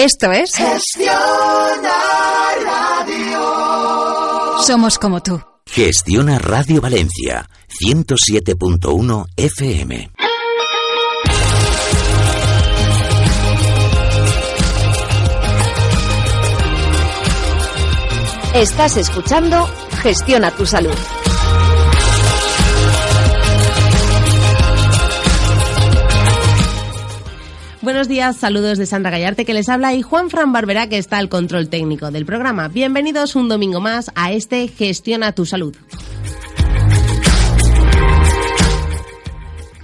Esto es Gestiona Radio. Somos como tú. Gestiona Radio Valencia, 107.1 FM. Estás escuchando Gestiona tu Salud. Buenos días, saludos de Sandra Gallarte que les habla y Juan Fran Barberá que está al control técnico del programa. Bienvenidos un domingo más a este Gestiona tu Salud.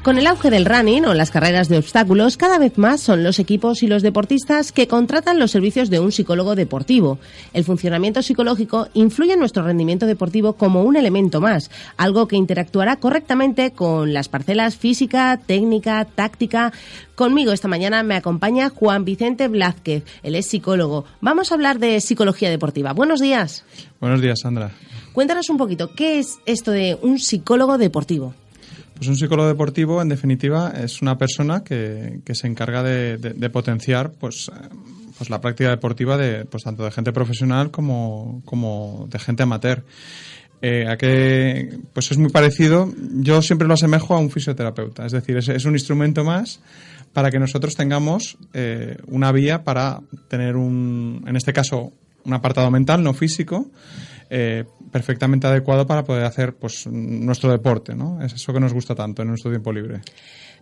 Con el auge del running o las carreras de obstáculos, cada vez más son los equipos y los deportistas que contratan los servicios de un psicólogo deportivo. El funcionamiento psicológico influye en nuestro rendimiento deportivo como un elemento más, algo que interactuará correctamente con las parcelas física, técnica, táctica. Conmigo esta mañana me acompaña Juan Vicente Blázquez, él es psicólogo. Vamos a hablar de psicología deportiva. Buenos días. Buenos días, Sandra. Cuéntanos un poquito, ¿qué es esto de un psicólogo deportivo? Pues un psicólogo deportivo, en definitiva, es una persona que se encarga de potenciar pues la práctica deportiva de pues tanto de gente profesional como de gente amateur. A que pues es muy parecido, yo siempre lo asemejo a un fisioterapeuta, es decir, es un instrumento más para que nosotros tengamos una vía para tener en este caso, un apartado mental, no físico, perfectamente adecuado para poder hacer pues nuestro deporte, ¿no? Es eso que nos gusta tanto en nuestro tiempo libre.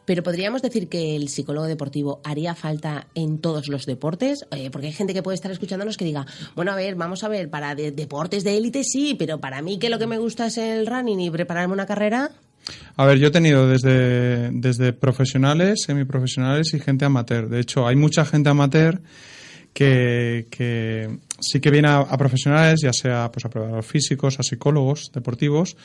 Pero podríamos decir que el psicólogo deportivo haría falta en todos los deportes, porque hay gente que puede estar escuchándonos que diga, bueno, a ver, vamos a ver, para deportes de élite sí, pero para mí que lo que me gusta es el running y prepararme una carrera. A ver, yo he tenido desde profesionales, semiprofesionales y gente amateur. De hecho, hay mucha gente amateur que sí que viene a profesionales, ya sea pues a preparadores físicos, a psicólogos deportivos,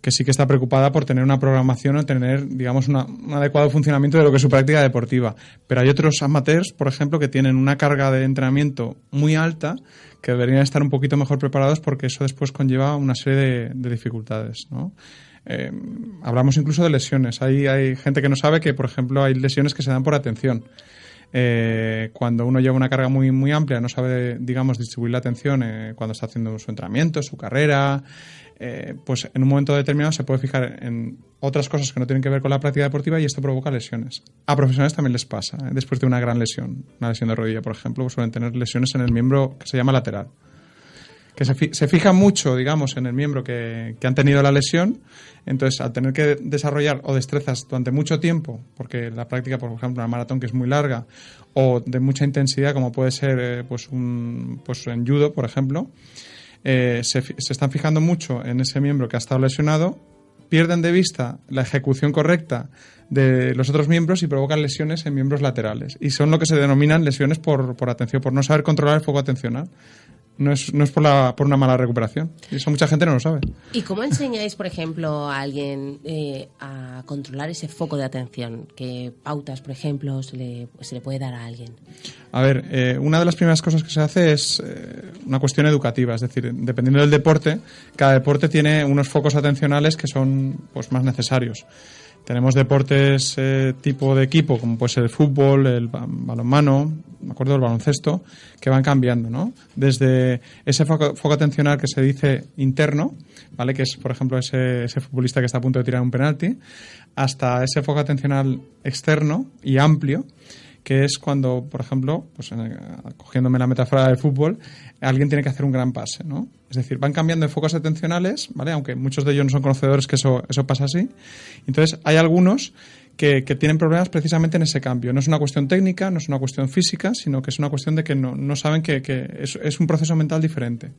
que sí que está preocupada por tener una programación o tener, digamos, un adecuado funcionamiento de lo que es su práctica deportiva. Pero hay otros amateurs, por ejemplo, que tienen una carga de entrenamiento muy alta, que deberían estar un poquito mejor preparados porque eso después conlleva una serie de dificultades, ¿no? Hablamos incluso de lesiones. Hay gente que no sabe que, por ejemplo, hay lesiones que se dan por atención. Cuando uno lleva una carga muy, muy amplia, no sabe, digamos, distribuir la atención cuando está haciendo su entrenamiento, su carrera, pues en un momento determinado se puede fijar en otras cosas que no tienen que ver con la práctica deportiva y esto provoca lesiones. A profesionales también les pasa, después de una gran lesión, una lesión de rodilla, por ejemplo, pues suelen tener lesiones en el miembro que se llama lateral. Que se fija mucho, digamos, en el miembro que han tenido la lesión. Entonces, al tener que desarrollar o destrezas durante mucho tiempo, porque la práctica, por ejemplo, una maratón que es muy larga, o de mucha intensidad, como puede ser pues en judo, por ejemplo, se están fijando mucho en ese miembro que ha estado lesionado, pierden de vista la ejecución correcta de los otros miembros y provocan lesiones en miembros laterales. Y son lo que se denominan lesiones por atención, por no saber controlar el foco atencional. No es por una mala recuperación. Y eso mucha gente no lo sabe. ¿Y cómo enseñáis, por ejemplo, a alguien a controlar ese foco de atención? ¿Qué pautas, por ejemplo, se le puede dar a alguien? A ver, una de las primeras cosas que se hace es una cuestión educativa. Es decir, dependiendo del deporte, cada deporte tiene unos focos atencionales que son pues más necesarios. Tenemos deportes tipo de equipo, como puede ser el fútbol, el balonmano, me acuerdo del baloncesto, que van cambiando, ¿no? Desde ese foco atencional que se dice interno, ¿vale? Que es, por ejemplo, ese futbolista que está a punto de tirar un penalti, hasta ese foco atencional externo y amplio, que es cuando, por ejemplo, pues cogiéndome la metáfora del fútbol, alguien tiene que hacer un gran pase, ¿no? Es decir, van cambiando de focos atencionales, ¿vale? Aunque muchos de ellos no son conocedores que eso pasa así. Entonces, hay algunos que tienen problemas precisamente en ese cambio. No es una cuestión técnica, no es una cuestión física, sino que es una cuestión de que no saben que es un proceso mental diferente.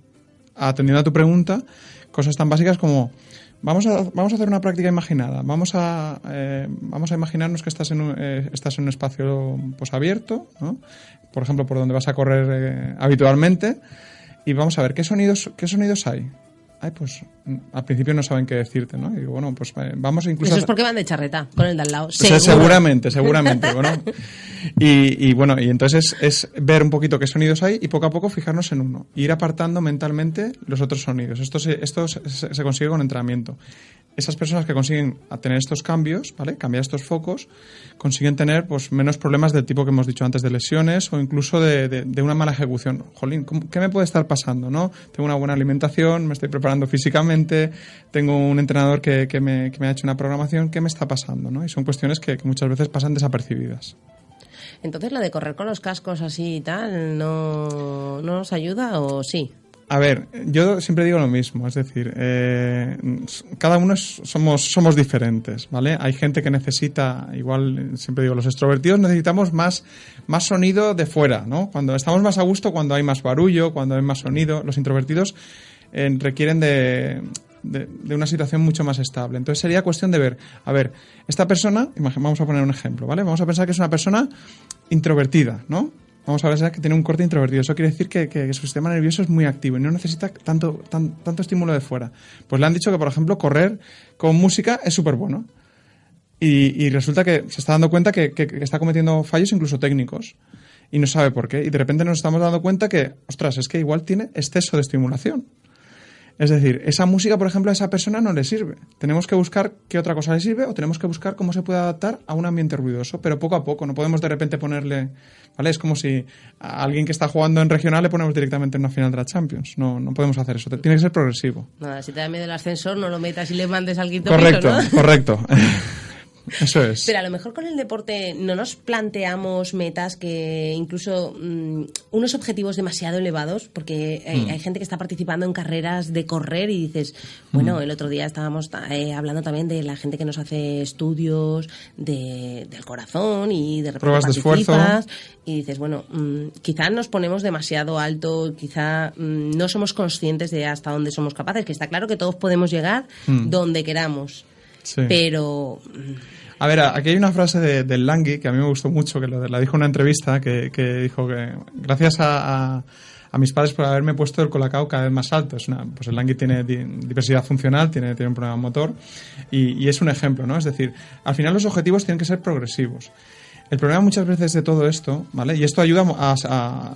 Atendiendo a tu pregunta, cosas tan básicas como vamos a hacer una práctica imaginada. Vamos a imaginarnos que estás en un espacio pues abierto, ¿no? Por ejemplo, por donde vas a correr habitualmente, y vamos a ver qué sonidos hay. Ay, pues al principio no saben qué decirte, ¿no? Y digo, bueno, pues vamos incluso... Eso es porque van de charreta con el de al lado. Seguramente. Bueno. Y bueno, y entonces es ver un poquito qué sonidos hay y poco a poco fijarnos en uno. E ir apartando mentalmente los otros sonidos. Esto se consigue con entrenamiento. esas personas que consiguen tener estos cambios, ¿vale? Cambiar estos focos, consiguen tener pues menos problemas del tipo que hemos dicho antes, de lesiones o incluso de una mala ejecución. Jolín, ¿qué me puede estar pasando, no? Tengo una buena alimentación, me estoy preparando físicamente, tengo un entrenador que me ha hecho una programación, ¿qué me está pasando, no? Y son cuestiones que muchas veces pasan desapercibidas. Entonces, ¿lo de correr con los cascos así y tal no nos ayuda o sí? A ver, yo siempre digo lo mismo, es decir, cada uno somos diferentes, ¿vale? Hay gente que necesita, igual siempre digo, los extrovertidos necesitamos más sonido de fuera, ¿no? Cuando estamos más a gusto, cuando hay más barullo, cuando hay más sonido. Los introvertidos requieren de una situación mucho más estable. Entonces sería cuestión de ver, a ver, esta persona, vamos a poner un ejemplo, ¿vale? Vamos a pensar que es una persona introvertida, ¿no? Vamos a ver que tiene un corte introvertido. Eso quiere decir que su sistema nervioso es muy activo y no necesita tanto estímulo de fuera. Pues le han dicho que, por ejemplo, correr con música es súper bueno. Y resulta que se está dando cuenta que está cometiendo fallos incluso técnicos. Y no sabe por qué. Y de repente nos estamos dando cuenta que, ostras, es que igual tiene exceso de estimulación. Es decir, esa música, por ejemplo, a esa persona no le sirve. Tenemos que buscar qué otra cosa le sirve o tenemos que buscar cómo se puede adaptar a un ambiente ruidoso, pero poco a poco. No podemos de repente ponerle, ¿vale? Es como si a alguien que está jugando en regional le ponemos directamente en una final de la Champions. No podemos hacer eso. Tiene que ser progresivo. Nada, si te da miedo el ascensor, no lo metas y le mandes al quinto correcto, piso, ¿no? Correcto. Eso es. Pero a lo mejor con el deporte no nos planteamos metas que incluso unos objetivos demasiado elevados, porque hay gente que está participando en carreras de correr y dices, bueno, el otro día estábamos hablando también de la gente que nos hace estudios del corazón y de repente pruebas de esfuerzo. Y dices, bueno, quizá nos ponemos demasiado alto, quizá no somos conscientes de hasta dónde somos capaces, que está claro que todos podemos llegar donde queramos. Sí. Pero... A ver, aquí hay una frase del Langui que a mí me gustó mucho, que la dijo en una entrevista, que dijo que gracias a mis padres por haberme puesto el colacao cada vez más alto. Pues el Langui tiene diversidad funcional, tiene un problema motor y es un ejemplo, ¿no? Es decir, al final los objetivos tienen que ser progresivos. El problema muchas veces de todo esto, ¿vale? Y esto ayuda a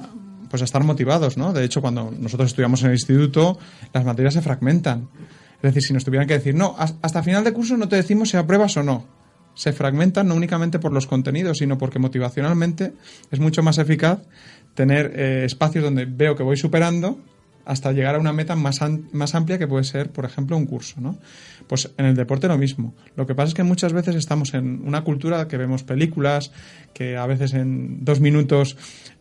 estar motivados, ¿no? De hecho, cuando nosotros estudiamos en el instituto, las materias se fragmentan. Es decir, si nos tuvieran que decir, no, hasta final de curso no te decimos si apruebas o no. Se fragmentan no únicamente por los contenidos, sino porque motivacionalmente es mucho más eficaz tener espacios donde veo que voy superando hasta llegar a una meta más amplia que puede ser, por ejemplo, un curso, ¿no? Pues en el deporte lo mismo. Lo que pasa es que muchas veces estamos en una cultura que vemos películas, que a veces en 2 minutos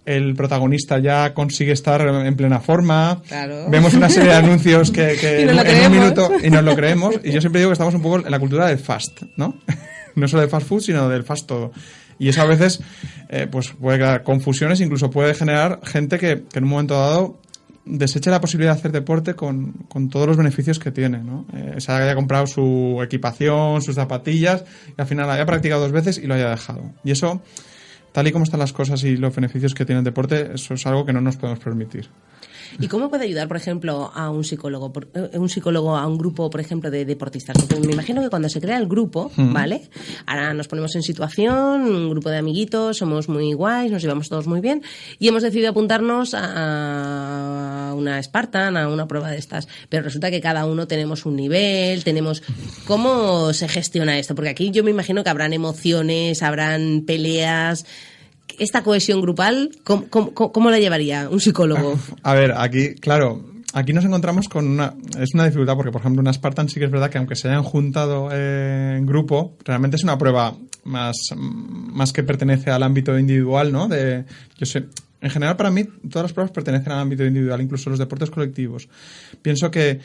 el protagonista ya consigue estar en plena forma. Claro. Vemos una serie de anuncios que en un minuto y nos lo creemos. Y yo siempre digo que estamos un poco en la cultura del fast, ¿no? No solo del fast food, sino del fast todo. Y eso a veces pues puede crear confusiones, incluso puede generar gente que en un momento dado deseche la posibilidad de hacer deporte con todos los beneficios que tiene, ¿no? Se haya comprado su equipación, sus zapatillas y al final la haya practicado 2 veces y lo haya dejado. Y eso, tal y como están las cosas y los beneficios que tiene el deporte, eso es algo que no nos podemos permitir. ¿Y cómo puede ayudar, por ejemplo, a un psicólogo a un grupo, por ejemplo, de deportistas? Porque me imagino que cuando se crea el grupo, ¿vale? Ahora nos ponemos en situación, un grupo de amiguitos, somos muy guays, nos llevamos todos muy bien y hemos decidido apuntarnos a una Spartan, a una prueba de estas. Pero resulta que cada uno tenemos un nivel, ¿Cómo se gestiona esto? Porque aquí yo me imagino que habrán emociones, habrán peleas... ¿Esta cohesión grupal, cómo la llevaría un psicólogo? A ver, aquí, claro, aquí nos encontramos con es una dificultad porque, por ejemplo, una Spartan sí que es verdad que aunque se hayan juntado en grupo, realmente es una prueba más que pertenece al ámbito individual, ¿no? En general, para mí, todas las pruebas pertenecen al ámbito individual, incluso los deportes colectivos. Pienso que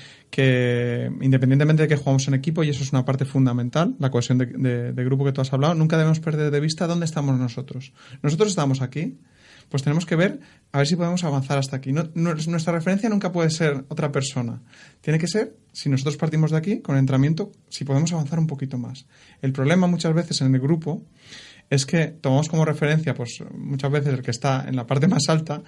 independientemente de que jugamos en equipo, y eso es una parte fundamental, la cohesión de grupo que tú has hablado, nunca debemos perder de vista dónde estamos nosotros. Nosotros estamos aquí, pues tenemos que ver a ver si podemos avanzar hasta aquí. Nuestra referencia nunca puede ser otra persona. Tiene que ser, si nosotros partimos de aquí, con el entrenamiento, si podemos avanzar un poquito más. El problema muchas veces en el grupo es que tomamos como referencia, pues muchas veces el que está en la parte más alta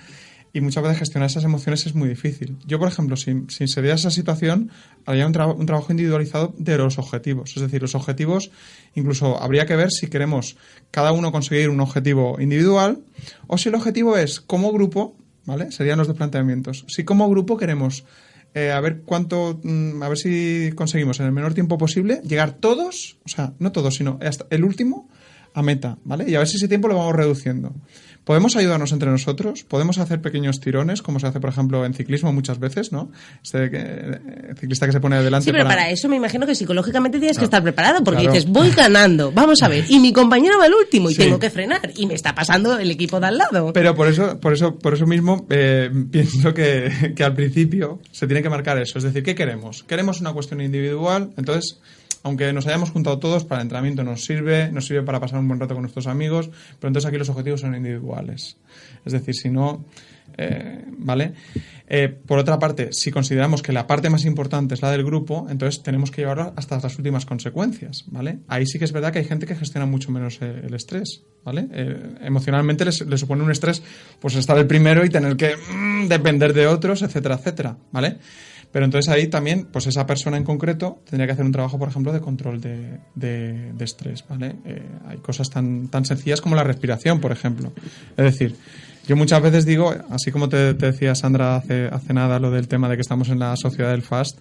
y muchas veces gestionar esas emociones es muy difícil. Yo, por ejemplo, si se diera esa situación, haría un trabajo individualizado de los objetivos. Es decir, los objetivos, incluso habría que ver si queremos cada uno conseguir un objetivo individual o si el objetivo es como grupo, ¿vale? Serían los 2 planteamientos. Si como grupo queremos a ver a ver si conseguimos en el menor tiempo posible llegar todos, o sea, no todos, sino hasta el último a meta, ¿vale? Y a ver si ese tiempo lo vamos reduciendo. Podemos ayudarnos entre nosotros, podemos hacer pequeños tirones, como se hace, por ejemplo, en ciclismo muchas veces, ¿no? Ciclista que se pone adelante. Sí, pero para eso me imagino que psicológicamente tienes que estar preparado, porque claro, dices, voy ganando, vamos a ver, y mi compañero va el último y sí, tengo que frenar, y me está pasando el equipo de al lado. Pero por eso mismo pienso que al principio se tiene que marcar eso. Es decir, ¿qué queremos? ¿Queremos una cuestión individual? Entonces, aunque nos hayamos juntado todos, para el entrenamiento nos sirve para pasar un buen rato con nuestros amigos, pero entonces aquí los objetivos son individuales. Es decir, si no, ¿vale? Por otra parte, si consideramos que la parte más importante es la del grupo, entonces tenemos que llevarlo hasta las últimas consecuencias, ¿vale? Ahí sí que es verdad que hay gente que gestiona mucho menos el estrés, ¿vale? Emocionalmente le supone un estrés pues estar el primero y tener que depender de otros, etcétera, etcétera, ¿vale? Pero entonces ahí también, pues esa persona en concreto tendría que hacer un trabajo, por ejemplo, de control de estrés, ¿vale? Hay cosas tan sencillas como la respiración, por ejemplo. Es decir, yo muchas veces digo, así como te decía Sandra hace nada, lo del tema de que estamos en la sociedad del fast,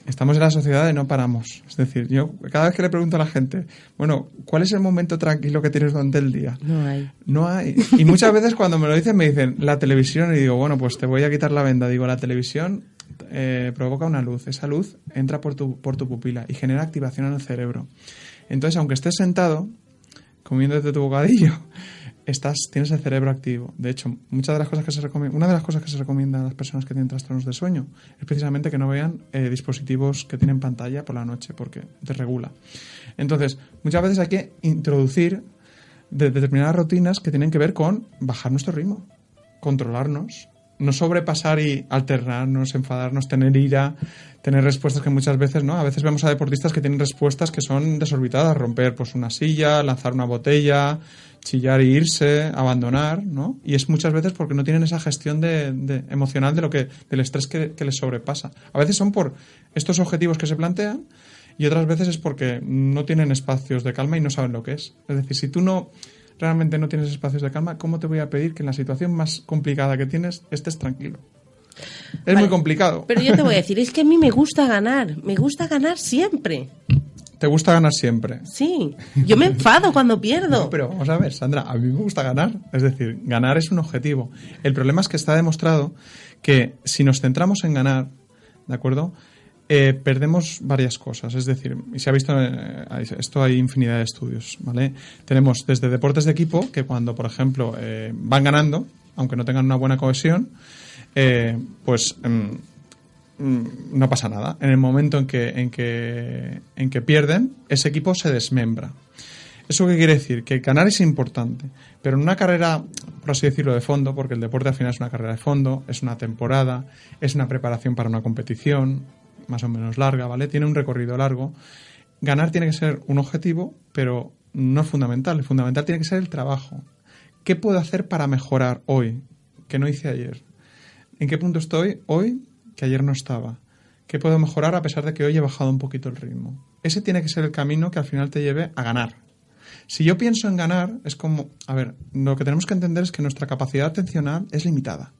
estamos en la sociedad de no paramos. Es decir, yo cada vez que le pregunto a la gente, bueno, ¿cuál es el momento tranquilo que tienes durante el día? No hay. Y muchas veces cuando me lo dicen, me dicen, la televisión, y digo, bueno, pues te voy a quitar la venda. Digo, la televisión provoca una luz. Esa luz entra por tu pupila y genera activación en el cerebro. Entonces, aunque estés sentado, comiéndote tu bocadillo, tienes el cerebro activo. De hecho, una de las cosas que se recomienda a las personas que tienen trastornos de sueño es precisamente que no vean dispositivos que tienen pantalla por la noche, porque desregula. Entonces, muchas veces hay que introducir determinadas rutinas que tienen que ver con bajar nuestro ritmo, controlarnos, no sobrepasar y alternarnos, enfadarnos, tener ira, tener respuestas que muchas veces, ¿no? A veces vemos a deportistas que tienen respuestas que son desorbitadas, romper pues una silla, lanzar una botella, chillar e irse, abandonar, ¿no? Y es muchas veces porque no tienen esa gestión emocional del estrés que les sobrepasa. A veces son por estos objetivos que se plantean y otras veces es porque no tienen espacios de calma y no saben lo que es. Es decir, si tú realmente no tienes espacios de calma, ¿cómo te voy a pedir que en la situación más complicada que tienes estés tranquilo? Es muy complicado. Pero yo te voy a decir, es que a mí me gusta ganar siempre. ¿Te gusta ganar siempre? Sí, yo me enfado cuando pierdo. No, pero vamos a ver, Sandra, a mí me gusta ganar. Es decir, ganar es un objetivo. El problema es que está demostrado que si nos centramos en ganar, ¿de acuerdo?, perdemos varias cosas. Es decir, y se ha visto, esto hay infinidad de estudios, ¿vale? Tenemos desde deportes de equipo, que cuando, por ejemplo, van ganando, aunque no tengan una buena cohesión, pues no pasa nada. En el momento en que pierden, ese equipo se desmembra. ¿Eso qué quiere decir? Que ganar es importante, pero en una carrera, por así decirlo, de fondo, porque el deporte al final es una carrera de fondo, es una temporada, es una preparación para una competición más o menos larga, ¿vale? Tiene un recorrido largo. Ganar tiene que ser un objetivo, pero no es fundamental. El fundamental tiene que ser el trabajo. ¿Qué puedo hacer para mejorar hoy que no hice ayer? ¿En qué punto estoy hoy que ayer no estaba? ¿Qué puedo mejorar a pesar de que hoy he bajado un poquito el ritmo? Ese tiene que ser el camino que al final te lleve a ganar. Si yo pienso en ganar, es como... A ver, lo que tenemos que entender es que nuestra capacidad atencional es limitada.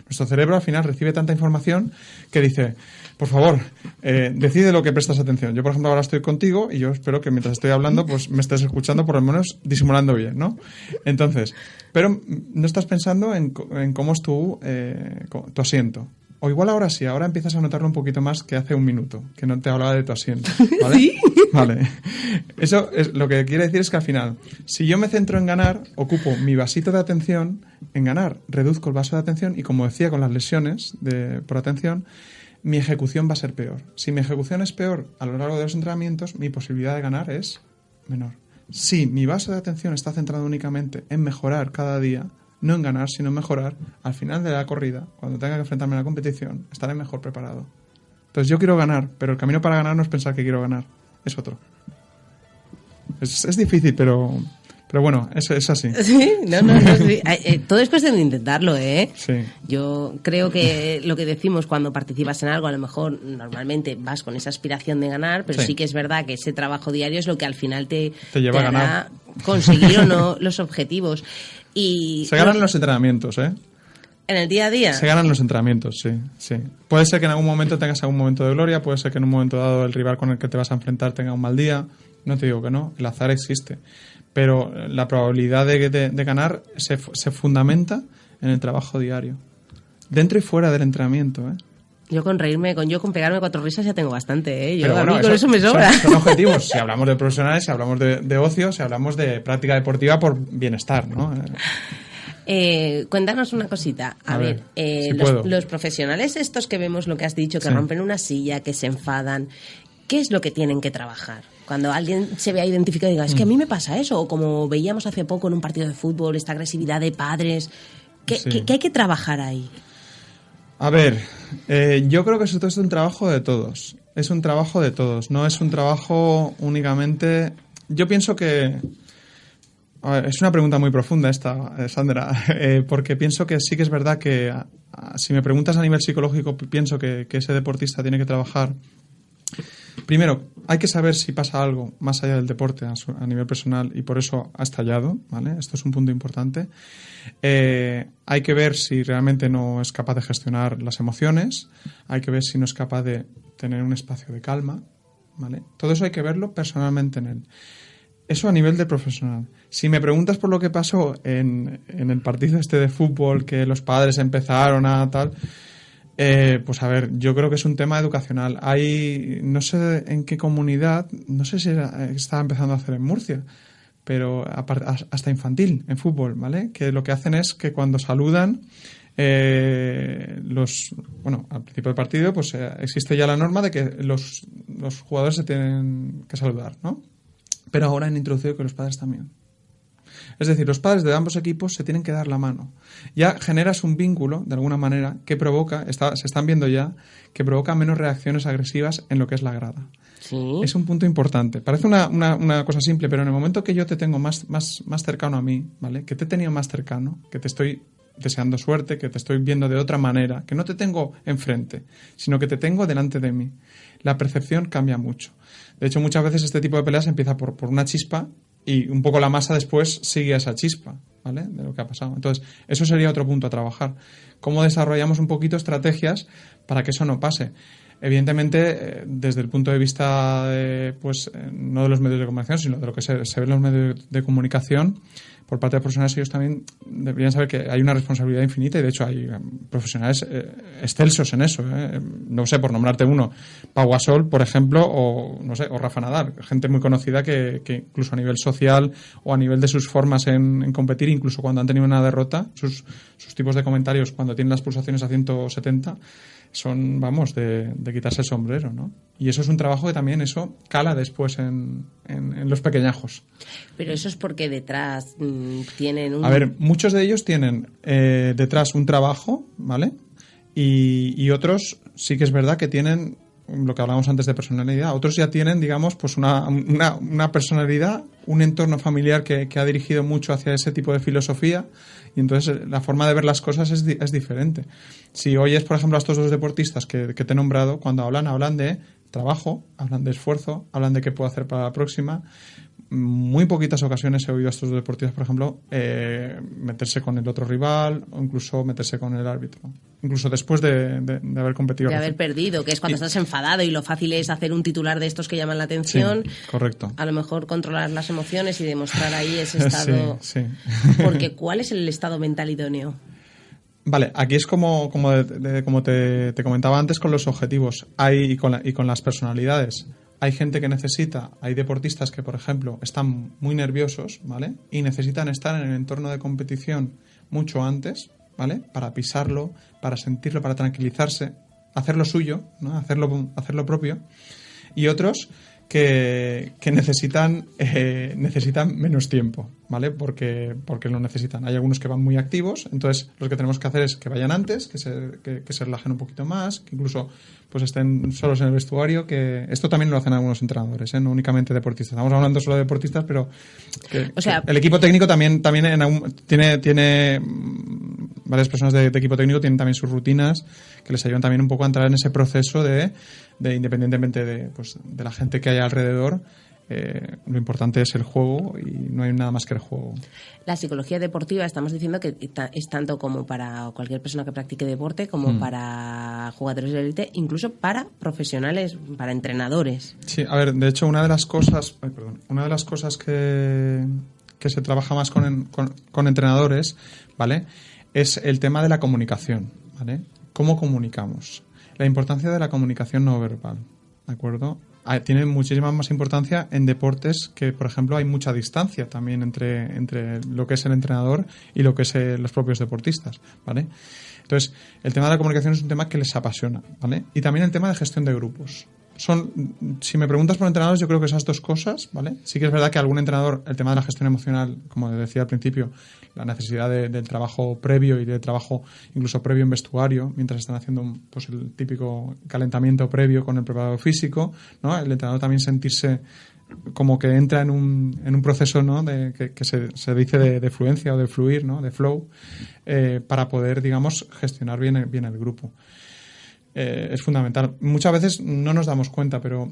Nuestro cerebro al final recibe tanta información que dice, por favor, decide lo que prestas atención. Yo, por ejemplo, ahora estoy contigo y yo espero que mientras estoy hablando pues me estés escuchando por lo menos disimulando bien, ¿no? Entonces, pero no estás pensando en cómo es tu asiento. O igual ahora sí, ahora empiezas a notarlo un poquito más que hace un minuto, que no te hablaba de tu asiento, ¿vale? ¿Sí? Vale. Eso es lo que quiere decir es que al final, si yo me centro en ganar, ocupo mi vasito de atención en ganar, reduzco el vaso de atención y, como decía, con las lesiones por atención, mi ejecución va a ser peor. Si mi ejecución es peor a lo largo de los entrenamientos, mi posibilidad de ganar es menor. Si mi vaso de atención está centrado únicamente en mejorar cada día, no en ganar, sino en mejorar, al final de la corrida, cuando tenga que enfrentarme a la competición, estaré mejor preparado. Entonces yo quiero ganar, pero el camino para ganar no es pensar que quiero ganar, es otro. Es difícil, pero bueno, es así. Sí, no, sí. Todo es cuestión de intentarlo, ¿eh? Sí. Yo creo que lo que decimos cuando participas en algo, a lo mejor normalmente vas con esa aspiración de ganar, pero sí que es verdad que ese trabajo diario es lo que al final te lleva a ganar, conseguir o no los objetivos. Y se ganan los entrenamientos, ¿eh? ¿En el día a día? Se ganan los entrenamientos, sí. Puede ser que en algún momento tengas algún momento de gloria, puede ser que en un momento dado el rival con el que te vas a enfrentar tenga un mal día. No te digo que no, el azar existe. Pero la probabilidad de ganar se fundamenta en el trabajo diario. Dentro y fuera del entrenamiento, ¿eh? Yo con pegarme 4 risas ya tengo bastante, ¿eh? Pero A bueno, mí con eso me sobra. Son objetivos. Si hablamos de profesionales, si hablamos de ocio, si hablamos de práctica deportiva por bienestar, ¿no? Cuéntanos una cosita. A ver, si los profesionales estos que vemos, lo que has dicho, que rompen una silla, que se enfadan, ¿qué es lo que tienen que trabajar? Cuando alguien se vea identificado y diga, es que a mí me pasa eso, o como veíamos hace poco en un partido de fútbol, esta agresividad de padres, ¿qué hay que trabajar ahí? A ver, yo creo que esto es un trabajo de todos. Es un trabajo de todos, no es un trabajo únicamente... Yo pienso que... A ver, es una pregunta muy profunda esta, Sandra, porque pienso que sí que es verdad que si me preguntas a nivel psicológico, pienso que ese deportista tiene que trabajar. Primero, hay que saber si pasa algo más allá del deporte a nivel personal y por eso ha estallado, ¿vale? Esto es un punto importante. Hay que ver si realmente no es capaz de gestionar las emociones, hay que ver si no es capaz de tener un espacio de calma, ¿vale? Todo eso hay que verlo personalmente en él. Eso a nivel de profesional. Si me preguntas por lo que pasó en el partido este de fútbol, que los padres empezaron a tal, pues a ver, yo creo que es un tema educacional. Hay, no sé en qué comunidad, no sé si estaba empezando a hacer en Murcia, pero hasta infantil, en fútbol, ¿vale? Que lo que hacen es que cuando saludan, al principio del partido, pues existe ya la norma de que los jugadores se tienen que saludar, ¿no? Pero ahora han introducido que los padres también. Es decir, los padres de ambos equipos se tienen que dar la mano. Ya generas un vínculo, de alguna manera, que provoca, se están viendo ya, que provoca menos reacciones agresivas en lo que es la grada. ¿Sí? Es un punto importante. Parece una cosa simple, pero en el momento que yo te tengo más cercano a mí, ¿vale? Que te he tenido más cercano, que te estoy deseando suerte, que te estoy viendo de otra manera, que no te tengo enfrente, sino que te tengo delante de mí, la percepción cambia mucho. De hecho, muchas veces este tipo de peleas empieza por una chispa y un poco la masa después sigue a esa chispa, ¿vale? De lo que ha pasado. Entonces, eso sería otro punto a trabajar. ¿Cómo desarrollamos un poquito estrategias para que eso no pase? Evidentemente, desde el punto de vista no de los medios de comunicación, sino de lo que se ve en los medios de comunicación, por parte de profesionales, ellos también deberían saber que hay una responsabilidad infinita y de hecho hay profesionales excelsos en eso. No sé, por nombrarte uno, Pau Gasol, por ejemplo, o Rafa Nadal, gente muy conocida que incluso a nivel social o a nivel de sus formas en competir, incluso cuando han tenido una derrota, sus tipos de comentarios cuando tienen las pulsaciones a 170 son, de quitarse el sombrero, ¿no? Y eso es un trabajo que también eso cala después en los pequeñajos. Pero eso es porque detrás tienen un... A ver, muchos de ellos tienen detrás un trabajo, ¿vale? Y otros sí que es verdad que tienen lo que hablábamos antes de personalidad. Otros ya tienen, digamos, pues una personalidad, un entorno familiar que ha dirigido mucho hacia ese tipo de filosofía y entonces la forma de ver las cosas es diferente. Si oyes, por ejemplo, a estos dos deportistas que te he nombrado, cuando hablan de trabajo, hablan de esfuerzo, hablan de qué puedo hacer para la próxima. Muy poquitas ocasiones he oído a estos deportistas, por ejemplo, meterse con el otro rival o incluso meterse con el árbitro. Incluso después de haber competido. De haber perdido, que es cuando estás enfadado y lo fácil es hacer un titular de estos que llaman la atención. Sí, correcto. A lo mejor controlar las emociones y demostrar ahí ese estado. Sí. Porque ¿cuál es el estado mental idóneo? Vale, aquí es como te comentaba antes con los objetivos y con las personalidades. Hay gente que hay deportistas que, por ejemplo, están muy nerviosos, ¿vale? Y necesitan estar en el entorno de competición mucho antes, ¿vale? Para pisarlo, para sentirlo, para tranquilizarse, hacer lo suyo, ¿no? Hacer lo propio. Y otros que necesitan menos tiempo, ¿vale? Porque lo necesitan. Hay algunos que van muy activos, entonces lo que tenemos que hacer es que vayan antes, que se relajen un poquito más, que incluso pues estén solos en el vestuario, que esto también lo hacen algunos entrenadores, no únicamente deportistas. Estamos hablando solo de deportistas, pero que el equipo técnico también tiene varias personas de equipo técnico tienen también sus rutinas que les ayudan también un poco a entrar en ese proceso de independientemente de la gente que hay alrededor, lo importante es el juego y no hay nada más que el juego. La psicología deportiva, estamos diciendo que es tanto como para cualquier persona que practique deporte, como para jugadores de élite, incluso para profesionales, para entrenadores. Sí, a ver, de hecho, una de las cosas que se trabaja más con entrenadores, ¿vale?, es el tema de la comunicación, ¿vale? ¿Cómo comunicamos? La importancia de la comunicación no verbal, ¿de acuerdo? Tiene muchísima más importancia en deportes que, por ejemplo, hay mucha distancia también entre lo que es el entrenador y lo que es los propios deportistas, ¿vale? Entonces, el tema de la comunicación es un tema que les apasiona, ¿vale? Y también el tema de gestión de grupos. Si me preguntas por entrenadores, yo creo que esas dos cosas, ¿vale? Sí que es verdad que algún entrenador, el tema de la gestión emocional, como decía al principio, la necesidad del trabajo previo y de trabajo incluso previo en vestuario, mientras están haciendo pues el típico calentamiento previo con el preparador físico, ¿no? El entrenador también sentirse como que entra en un proceso, ¿no?, que se dice de fluencia o de fluir, ¿no?, de flow, para poder, digamos, gestionar bien el grupo. Es fundamental. Muchas veces no nos damos cuenta, pero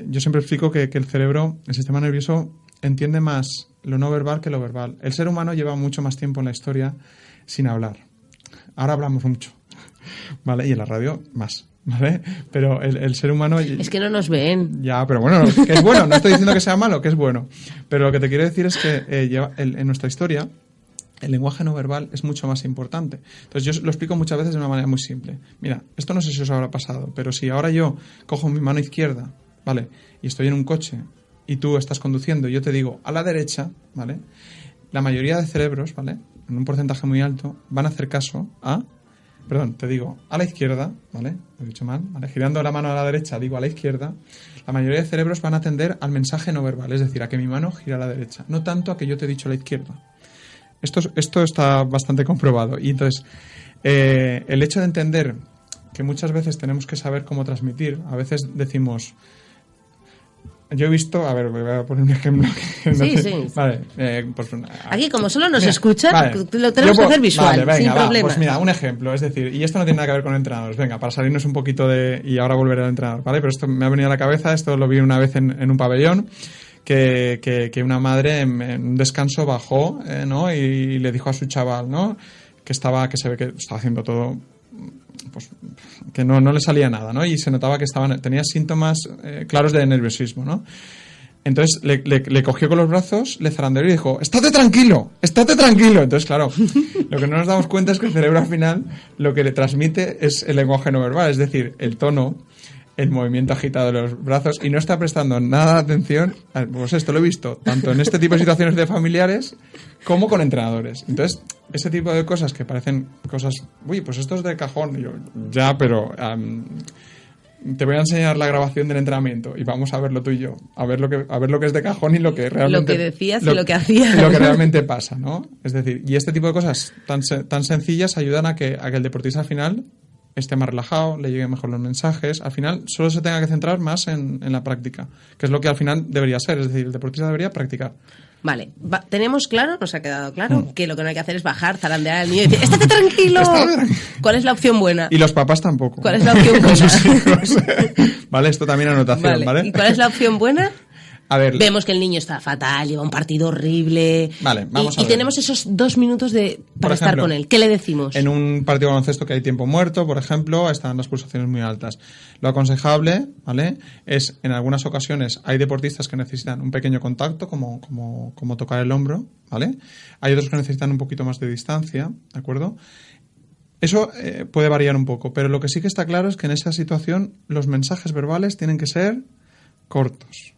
yo siempre explico que el cerebro, el sistema nervioso, entiende más lo no verbal que lo verbal. El ser humano lleva mucho más tiempo en la historia sin hablar. Ahora hablamos mucho, ¿vale? Y en la radio más, ¿vale? Pero el ser humano... Es que no nos ven. Ya, pero bueno, que es bueno. No estoy diciendo que sea malo, que es bueno. Pero lo que te quiero decir es que en nuestra historia el lenguaje no verbal es mucho más importante. Entonces yo lo explico muchas veces de una manera muy simple. Mira, esto no sé si os habrá pasado, pero si ahora yo cojo mi mano izquierda, ¿vale?, y estoy en un coche y tú estás conduciendo y yo te digo a la derecha, ¿vale?, la mayoría de cerebros, ¿vale?, en un porcentaje muy alto, van a hacer caso te digo a la izquierda, ¿vale?, lo he dicho mal, ¿vale?, girando la mano a la derecha digo a la izquierda, la mayoría de cerebros van a atender al mensaje no verbal, es decir, a que mi mano gira a la derecha, no tanto a que yo te he dicho a la izquierda. Esto está bastante comprobado. Y entonces, el hecho de entender que muchas veces tenemos que saber cómo transmitir, a veces decimos... Yo he visto... A ver, voy a poner un ejemplo. Sí. Vale. Aquí, como solo nos escucha, vale, lo tenemos que hacer visual, vale, venga, sin problema. Pues mira, un ejemplo. Es decir, y esto no tiene nada que ver con entrenadores. Venga, para salirnos un poquito de... Y ahora volveré al entrenador, ¿vale? Pero esto me ha venido a la cabeza. Esto lo vi una vez en un pabellón. Que una madre en un descanso bajó, ¿no?, y le dijo a su chaval, ¿no?, que se ve que estaba haciendo todo, pues que no le salía nada, ¿no?, y se notaba que tenía síntomas claros de nerviosismo, ¿no? Entonces le cogió con los brazos, le zarandeó y dijo, estate tranquilo. Entonces, claro, lo que no nos damos cuenta es que el cerebro al final lo que le transmite es el lenguaje no verbal, es decir, el tono, el movimiento agitado de los brazos, y no está prestando nada de atención. Pues esto lo he visto tanto en este tipo de situaciones de familiares como con entrenadores. Entonces, ese tipo de cosas que parecen cosas, uy, pues esto es de cajón. Y yo, ya, pero te voy a enseñar la grabación del entrenamiento y vamos a verlo tú y yo, a ver lo que es de cajón y lo que realmente... Lo que decías y lo que hacías. Lo que realmente pasa, ¿no? Es decir, y este tipo de cosas tan sencillas ayudan a que el deportista al final esté más relajado, le lleguen mejor los mensajes. Al final solo se tenga que centrar más en la práctica, que es lo que al final debería ser. Es decir, el deportista debería practicar. Vale, tenemos claro, nos ha quedado claro que lo que no hay que hacer es bajar, zarandear al niño y decir, ¡estate tranquilo! ¿Cuál es la opción buena? Y los papás tampoco. ¿Cuál es la opción buena? Vale, esto también anotación, ¿vale? ¿Y cuál es la opción buena? A ver, vemos que el niño está fatal, lleva un partido horrible. Vale, vamos a ver. Y tenemos esos 2 minutos para estar con él. ¿Qué le decimos? En un partido de baloncesto que hay tiempo muerto, por ejemplo, están las pulsaciones muy altas. Lo aconsejable, ¿vale?, es, en algunas ocasiones, hay deportistas que necesitan un pequeño contacto, como tocar el hombro, ¿vale? Hay otros que necesitan un poquito más de distancia, ¿de acuerdo? Eso puede variar un poco, pero lo que sí que está claro es que en esa situación los mensajes verbales tienen que ser cortos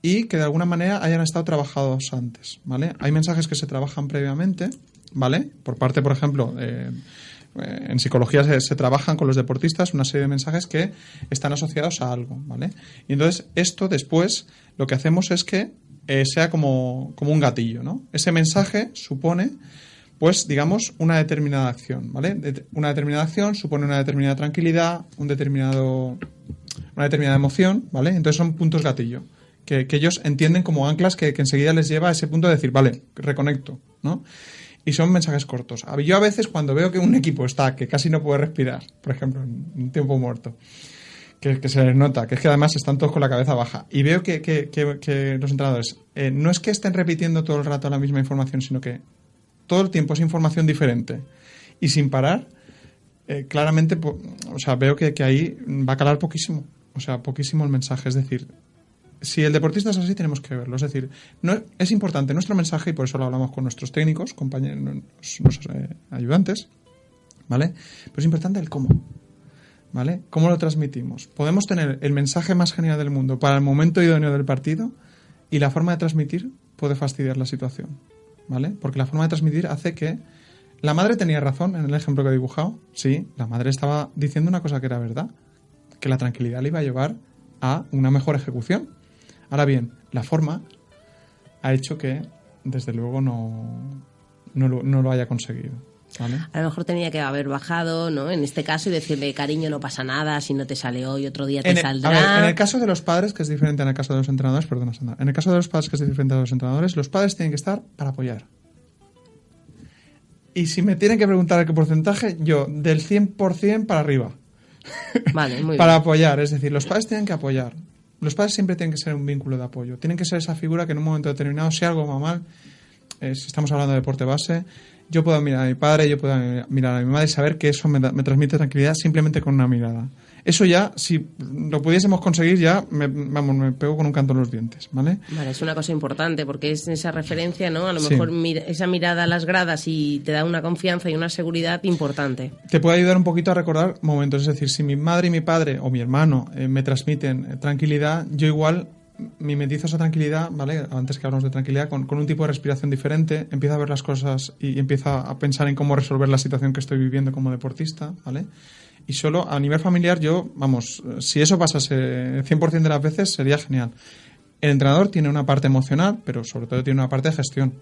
y que de alguna manera hayan estado trabajados antes, ¿vale? Hay mensajes que se trabajan previamente, ¿vale? Por parte, por ejemplo, en psicología se trabajan con los deportistas una serie de mensajes que están asociados a algo, ¿vale? Y entonces esto después lo que hacemos es que sea como un gatillo, ¿no? Ese mensaje supone, pues, digamos, una determinada acción, ¿vale? Una determinada acción supone una determinada tranquilidad, una determinada emoción, ¿vale? Entonces son puntos gatillo, que ellos entienden como anclas que enseguida les lleva a ese punto de decir, vale, reconecto, ¿no? Y son mensajes cortos. Yo a veces cuando veo que un equipo está, que casi no puede respirar, por ejemplo, en un tiempo muerto, que se les nota, que es que además están todos con la cabeza baja. Y veo que los entrenadores no es que estén repitiendo todo el rato la misma información, sino que todo el tiempo es información diferente y sin parar. Claramente, o sea, veo que ahí va a calar poquísimo. O sea, poquísimo el mensaje. Es decir, si el deportista es así, tenemos que verlo. Es decir, no es importante nuestro mensaje y por eso lo hablamos con nuestros técnicos, compañeros, nuestros ayudantes, ¿vale? Pero es importante el cómo, ¿vale? ¿Cómo lo transmitimos? Podemos tener el mensaje más genial del mundo para el momento idóneo del partido y la forma de transmitir puede fastidiar la situación, ¿vale? Porque la forma de transmitir hace que la madre tenía razón en el ejemplo que he dibujado. Sí, la madre estaba diciendo una cosa que era verdad, que la tranquilidad le iba a llevar a una mejor ejecución. Ahora bien, la forma ha hecho que, desde luego, no lo haya conseguido, ¿vale? A lo mejor tenía que haber bajado, ¿no? En este caso, y decirle, cariño, no pasa nada, si no te sale hoy, otro día te saldrá. A ver, en el caso de los padres, que es diferente en el caso de los entrenadores, perdona, Sandra, en el caso de los padres, que es diferente de los entrenadores, los padres tienen que estar para apoyar. Y si me tienen que preguntar qué porcentaje, yo, del 100% para arriba. Vale, muy para bien. apoyar, es decir, los padres tienen que apoyar. Los padres siempre tienen que ser un vínculo de apoyo. Tienen que ser esa figura que en un momento determinado, si algo va mal, si estamos hablando de deporte base, yo puedo mirar a mi padre, yo puedo mirar a mi madre y saber que eso me transmite tranquilidad simplemente con una mirada. Eso ya, si lo pudiésemos conseguir, ya me pego con un canto en los dientes, ¿vale? Vale, es una cosa importante porque es esa referencia, ¿no? A lo Sí. mejor esa mirada a las gradas y te da una confianza y una seguridad importante. Te puede ayudar un poquito a recordar momentos. Es decir, si mi madre y mi padre o mi hermano me transmiten tranquilidad, yo igual mimetizo esa tranquilidad, ¿vale? Antes que hablamos de tranquilidad, con un tipo de respiración diferente, empiezo a ver las cosas y empiezo a pensar en cómo resolver la situación que estoy viviendo como deportista, ¿vale? Y solo a nivel familiar yo, vamos, si eso pasase 100% de las veces sería genial. El entrenador tiene una parte emocional, pero sobre todo tiene una parte de gestión,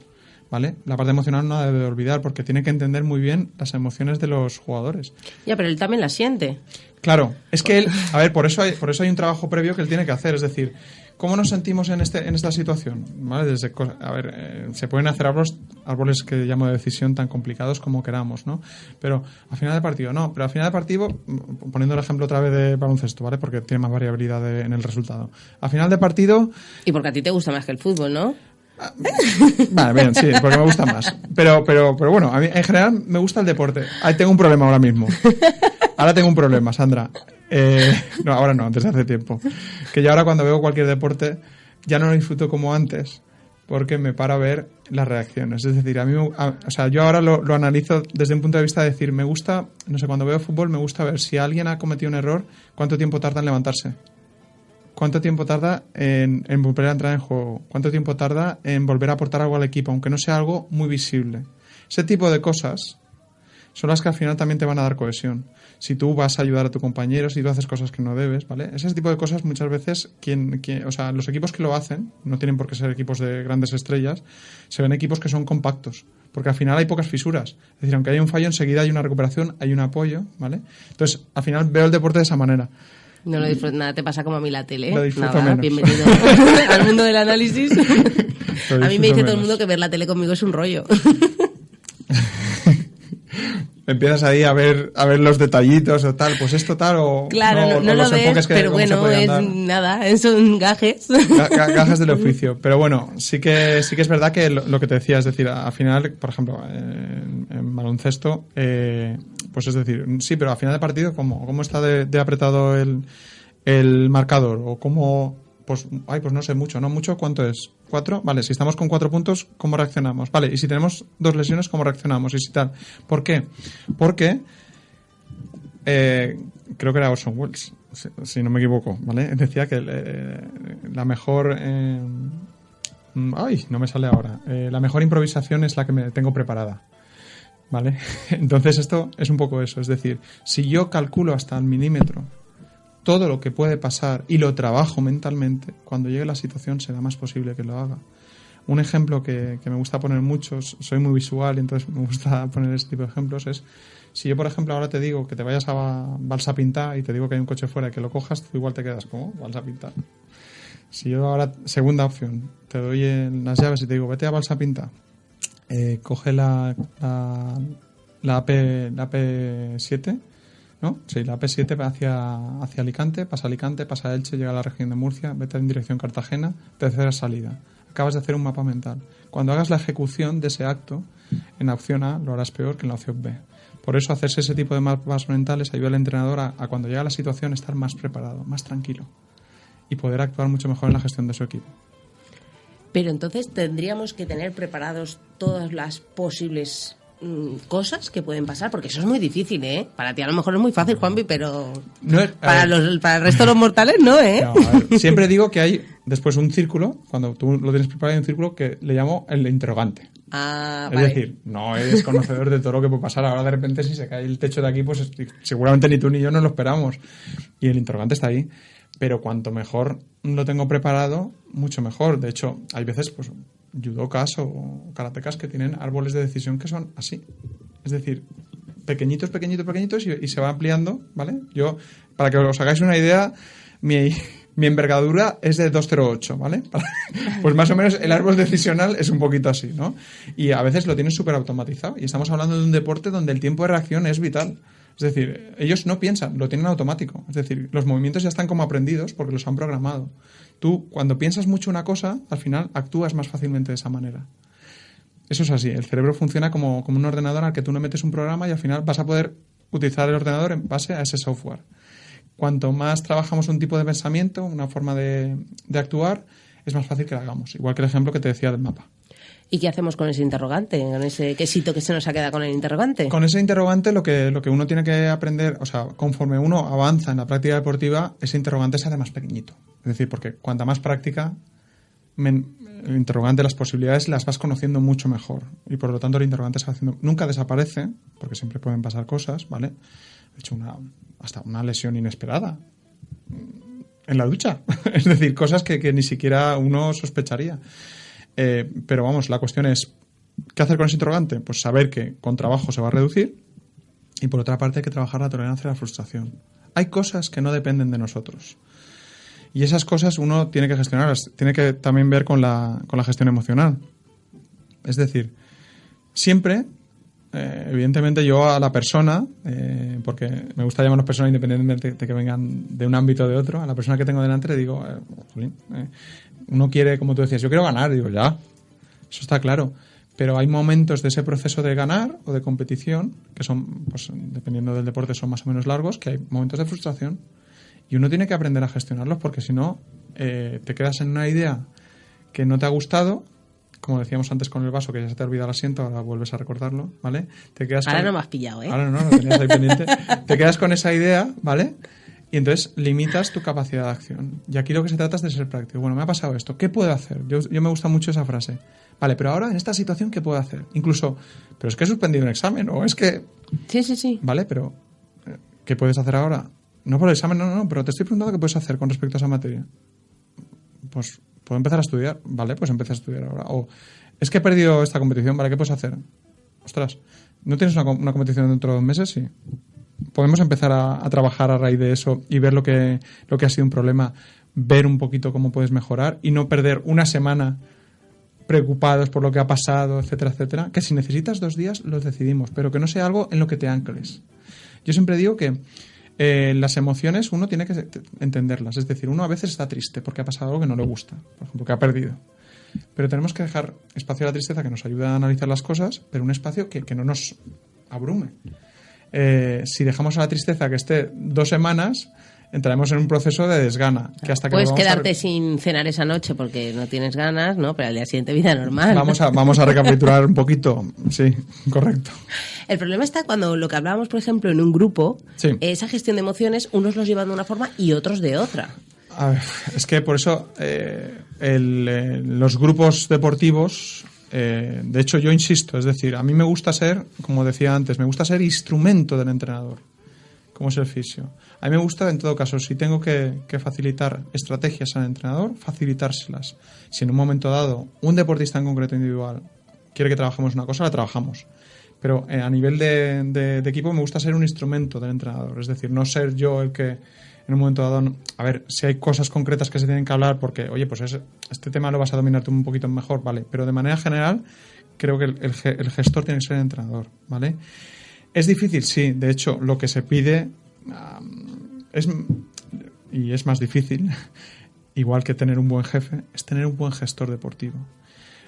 ¿vale? La parte emocional no la debe de olvidar porque tiene que entender muy bien las emociones de los jugadores. Ya, pero él también la siente. Claro, es que él, a ver, por eso hay un trabajo previo que él tiene que hacer, es decir, ¿cómo nos sentimos en esta situación? ¿Vale? Se pueden hacer árboles que llamo de decisión tan complicados como queramos, ¿no? Pero al final del partido, no. Pero al final del partido, poniendo el ejemplo otra vez de baloncesto, ¿vale? Porque tiene más variabilidad en el resultado. Al final del partido... Y porque a ti te gusta más que el fútbol, ¿no? Vale, bien, sí, porque me gusta más. Pero bueno, a mí en general me gusta el deporte. Ahí tengo un problema ahora mismo. Ahora tengo un problema, Sandra. No, ahora no, desde hace tiempo. Que yo ahora cuando veo cualquier deporte ya no lo disfruto como antes porque me paro a ver las reacciones. Es decir, yo ahora lo analizo desde un punto de vista de decir, me gusta, no sé, cuando veo fútbol me gusta ver si alguien ha cometido un error, cuánto tiempo tarda en levantarse. ¿Cuánto tiempo tarda en volver a entrar en juego? ¿Cuánto tiempo tarda en volver a aportar algo al equipo, aunque no sea algo muy visible? Ese tipo de cosas son las que al final también te van a dar cohesión. Si tú vas a ayudar a tu compañero, si tú haces cosas que no debes, ¿vale? Ese tipo de cosas muchas veces, los equipos que lo hacen, no tienen por qué ser equipos de grandes estrellas, se ven equipos que son compactos, porque al final hay pocas fisuras. Es decir, aunque haya un fallo, enseguida hay una recuperación, hay un apoyo, ¿ale? Entonces, al final veo el deporte de esa manera. No lo disfruto, nada te pasa como a mí la tele. Lo disfruto nada, menos. Bienvenido al mundo del análisis. A mí me dice todo el mundo que ver la tele conmigo es un rollo. Empiezas ahí a ver los detallitos o tal, pues esto tal o... Claro, no lo ves, pero bueno, es nada, son gajes. Gajes del oficio. Pero bueno, sí que es verdad que lo que te decía, es decir, al final, por ejemplo, en baloncesto, pues es decir, sí, pero al final del partido, ¿cómo está de apretado el marcador? O cómo... Pues no sé mucho, ¿no? ¿Mucho? ¿Cuánto es? ¿4? Vale, si estamos con 4 puntos, ¿cómo reaccionamos? Vale, y si tenemos 2 lesiones, ¿cómo reaccionamos? Y si tal. ¿Por qué? Porque creo que era Orson Welles, si no me equivoco, ¿vale? Decía que la mejor... no me sale ahora. La mejor improvisación es la que me tengo preparada, ¿vale? Entonces esto es un poco eso. Es decir, si yo calculo hasta el milímetro todo lo que puede pasar y lo trabajo mentalmente, cuando llegue la situación será más posible que lo haga. Un ejemplo que me gusta poner mucho, soy muy visual y entonces me gusta poner este tipo de ejemplos, es si yo, por ejemplo, ahora te digo que te vayas a Balsa Pintar y te digo que hay un coche fuera y que lo cojas, tú igual te quedas como Balsa Pintar. Si yo ahora, segunda opción, te doy las llaves y te digo vete a Balsa Pintar, coge la AP7, ¿no? Si la AP7 va hacia Alicante, pasa Elche, llega a la región de Murcia, vete en dirección Cartagena, tercera salida. Acabas de hacer un mapa mental. Cuando hagas la ejecución de ese acto, en la opción A lo harás peor que en la opción B. Por eso hacerse ese tipo de mapas mentales ayuda al entrenador a cuando llega la situación estar más preparado, más tranquilo y poder actuar mucho mejor en la gestión de su equipo. Pero entonces tendríamos que tener preparados todas las posibles cosas que pueden pasar, porque eso es muy difícil, ¿eh? Para ti a lo mejor es muy fácil, Juanvi, pero para el resto de los mortales no, ¿eh? No, a ver, siempre digo que hay después un círculo, cuando tú lo tienes preparado, hay un círculo que le llamo el interrogante. Ah, es vale. decir, no eres conocedor de todo lo que puede pasar. Ahora de repente si se cae el techo de aquí, pues seguramente ni tú ni yo nos lo esperamos. Y el interrogante está ahí. Pero cuanto mejor lo tengo preparado, mucho mejor. De hecho, hay veces, pues, judokas o karatekas que tienen árboles de decisión que son así. Es decir, pequeñitos y se va ampliando, ¿vale? Yo, para que os hagáis una idea, mi envergadura es de 2,08, ¿vale? Pues más o menos el árbol decisional es un poquito así, ¿no? Y a veces lo tienes súper automatizado. Y estamos hablando de un deporte donde el tiempo de reacción es vital. Es decir, ellos no piensan, lo tienen automático. Es decir, los movimientos ya están como aprendidos porque los han programado. Tú, cuando piensas mucho una cosa, al final actúas más fácilmente de esa manera. Eso es así. El cerebro funciona como un ordenador al que tú le metes un programa y al final vas a poder utilizar el ordenador en base a ese software. Cuanto más trabajamos un tipo de pensamiento, una forma de actuar, es más fácil que lo hagamos. Igual que el ejemplo que te decía del mapa. ¿Y qué hacemos con ese interrogante? ¿Con ese quesito que se nos ha quedado con el interrogante? Con ese interrogante lo que uno tiene que aprender, o sea, conforme uno avanza en la práctica deportiva, ese interrogante se hace más pequeñito. Es decir, porque cuanta más práctica, el interrogante, las posibilidades las vas conociendo mucho mejor. Y por lo tanto el interrogante se va haciendo... Nunca desaparece, porque siempre pueden pasar cosas, ¿vale? De hecho, hasta una lesión inesperada en la ducha. Es decir, cosas que ni siquiera uno sospecharía. Pero vamos, la cuestión es, ¿qué hacer con ese interrogante? Pues saber que con trabajo se va a reducir y por otra parte hay que trabajar la tolerancia a la frustración. Hay cosas que no dependen de nosotros y esas cosas uno tiene que gestionarlas, tiene que también ver con la gestión emocional. Es decir, siempre, evidentemente yo a la persona, porque me gusta llamarlos personas independientemente de que vengan de un ámbito o de otro, a la persona que tengo delante le digo, uno quiere, como tú decías, yo quiero ganar, digo, ya, eso está claro, pero hay momentos de ese proceso de ganar o de competición que son, pues dependiendo del deporte, son más o menos largos, que hay momentos de frustración y uno tiene que aprender a gestionarlos porque si no, te quedas en una idea que no te ha gustado, como decíamos antes con el vaso, que ya se te ha olvidado el asiento, ahora vuelves a recordarlo, ¿vale? Ahora no me has pillado, ¿eh? Ahora no, lo tenías ahí pendiente. Te quedas con esa idea, ¿vale? Y entonces limitas tu capacidad de acción. Y aquí lo que se trata es de ser práctico. Bueno, me ha pasado esto, ¿qué puedo hacer? Yo me gusta mucho esa frase. Vale, pero ahora en esta situación, ¿qué puedo hacer? Incluso, pero es que he suspendido un examen, o es que... Sí. Vale, pero ¿qué puedes hacer ahora? No por el examen, no, pero te estoy preguntando qué puedes hacer con respecto a esa materia. Pues puedo empezar a estudiar. Vale, pues empieza a estudiar ahora. O es que he perdido esta competición, ¿vale? ¿Qué puedes hacer? Ostras, ¿no tienes una competición dentro de 2 meses? Sí. Podemos empezar a trabajar a raíz de eso y ver lo que ha sido un problema, ver un poquito cómo puedes mejorar y no perder una semana preocupados por lo que ha pasado, etcétera, etcétera. Que si necesitas 2 días, los decidimos, pero que no sea algo en lo que te ancles. Yo siempre digo que las emociones uno tiene que entenderlas. Es decir, uno a veces está triste porque ha pasado algo que no le gusta, por ejemplo, que ha perdido. Pero tenemos que dejar espacio a la tristeza que nos ayude a analizar las cosas, pero un espacio que no nos abrume. Si dejamos a la tristeza que esté 2 semanas, entraremos en un proceso de desgana. Que hasta que puedes quedarte sin cenar esa noche porque no tienes ganas, ¿no? Pero al día siguiente vida normal. Vamos a recapitular un poquito. Sí, correcto. El problema está cuando lo que hablábamos, por ejemplo, en un grupo, sí. Esa gestión de emociones, unos los llevan de una forma y otros de otra. A ver, es que por eso los grupos deportivos... de hecho, yo insisto, es decir, a mí me gusta ser, como decía antes, me gusta ser instrumento del entrenador, como es el fisio. A mí me gusta, en todo caso, si tengo que facilitar estrategias al entrenador, facilitárselas. Si en un momento dado un deportista en concreto individual quiere que trabajemos una cosa, la trabajamos. Pero a nivel de equipo me gusta ser un instrumento del entrenador, es decir, no ser yo el que en un momento dado... A ver, si hay cosas concretas que se tienen que hablar porque, oye, pues este tema lo vas a dominar tú un poquito mejor, ¿vale? Pero de manera general creo que el gestor tiene que ser el entrenador, ¿vale? ¿Es difícil? Sí. De hecho, lo que se pide es más difícil, igual que tener un buen jefe, es tener un buen gestor deportivo.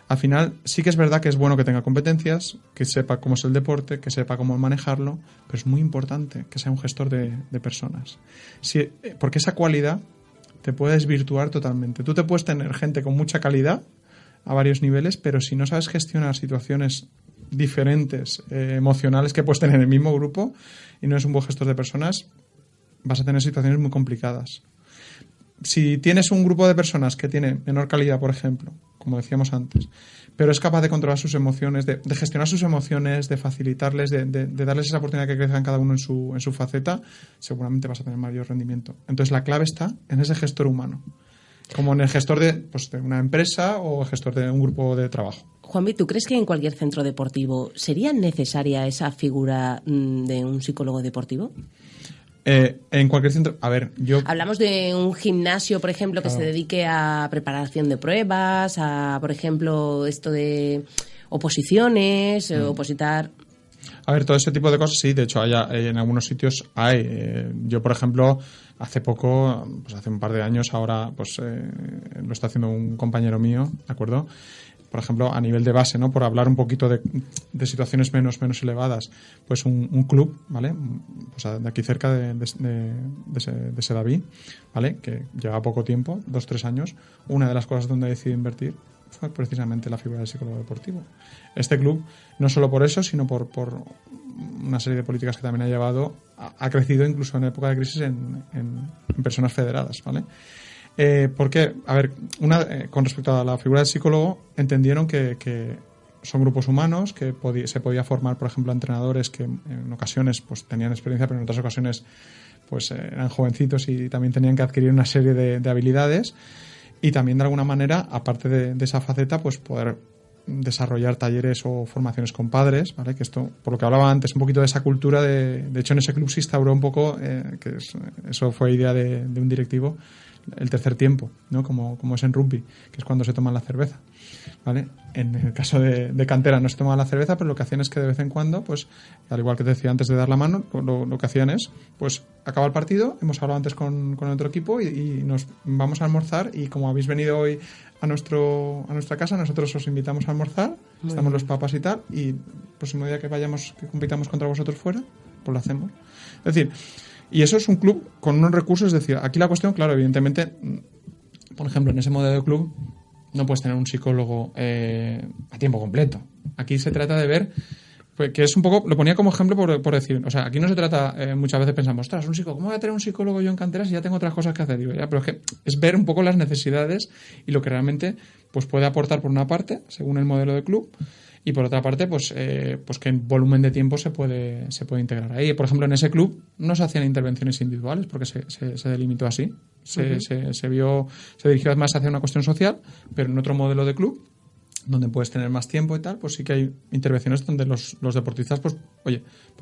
Al final, sí que es verdad que es bueno que tenga competencias, que sepa cómo es el deporte, que sepa cómo manejarlo, pero es muy importante que sea un gestor de personas. Porque esa cualidad te puede desvirtuar totalmente. Tú te puedes tener gente con mucha calidad a varios niveles, pero si no sabes gestionar situaciones diferentes, emocionales que puedes tener en el mismo grupo y no eres un buen gestor de personas, vas a tener situaciones muy complicadas. Si tienes un grupo de personas que tiene menor calidad, por ejemplo, como decíamos antes, pero es capaz de controlar sus emociones, de gestionar sus emociones, de facilitarles, de darles esa oportunidad que crezcan cada uno en su faceta, seguramente vas a tener mayor rendimiento. Entonces la clave está en ese gestor humano, como en el gestor de una empresa o el gestor de un grupo de trabajo. Juanvi, ¿tú crees que en cualquier centro deportivo sería necesaria esa figura de un psicólogo deportivo? En cualquier centro, Hablamos de un gimnasio, por ejemplo, que se dedique a preparación de pruebas, a, por ejemplo, esto de oposiciones, opositar. A ver, todo ese tipo de cosas, sí, de hecho en algunos sitios hay. Yo, por ejemplo, hace poco, pues hace un par de años, ahora pues lo está haciendo un compañero mío, ¿de acuerdo? Por ejemplo, a nivel de base, ¿no? Por hablar un poquito de situaciones menos elevadas, pues un club, ¿vale? Pues de aquí cerca de Sedaví, ¿vale? Que lleva poco tiempo, 2-3 años. Una de las cosas donde decidí invertir fue precisamente la figura del psicólogo deportivo. Este club, no solo por eso, sino por una serie de políticas que también ha llevado, ha crecido incluso en época de crisis en personas federadas, ¿vale? Porque, a ver, con respecto a la figura del psicólogo, entendieron que son grupos humanos, que se podía formar, por ejemplo, a entrenadores que en ocasiones pues tenían experiencia, pero en otras ocasiones pues eran jovencitos y también tenían que adquirir una serie de habilidades, y también de alguna manera, aparte de esa faceta, pues poder desarrollar talleres o formaciones con padres, ¿vale? Que esto, por lo que hablaba antes, un poquito de esa cultura de hecho en ese club se instauró un poco, eso fue idea de un directivo, el tercer tiempo, ¿no? Como es en rugby, que es cuando se toma la cerveza, ¿vale? En el caso de cantera no se toma la cerveza, pero lo que hacían es que de vez en cuando, pues al igual que te decía antes de dar la mano, lo que hacían es, pues acaba el partido, hemos hablado antes con otro equipo y nos vamos a almorzar, y como habéis venido hoy a nuestra casa, nosotros os invitamos a almorzar, estamos los papas y tal, y el próximo día que compitamos contra vosotros fuera, pues lo hacemos. Es decir, y eso es un club con unos recursos, es decir, aquí la cuestión, claro, evidentemente, por ejemplo, en ese modelo de club no puedes tener un psicólogo a tiempo completo. Aquí se trata de ver, pues, que es un poco, lo ponía como ejemplo por decir, o sea, aquí no se trata, muchas veces pensamos, ostras, un psicólogo, ¿cómo voy a tener un psicólogo yo en canteras si ya tengo otras cosas que hacer? Digo, ya, pero es que es ver un poco las necesidades y lo que realmente pues puede aportar por una parte, según el modelo de club, y por otra parte, pues que en volumen de tiempo se puede integrar ahí. Por ejemplo, en ese club no se hacían intervenciones individuales porque se delimitó así. Se dirigió más hacia una cuestión social, pero en otro modelo de club, donde puedes tener más tiempo y tal, pues sí que hay intervenciones donde los deportistas, pues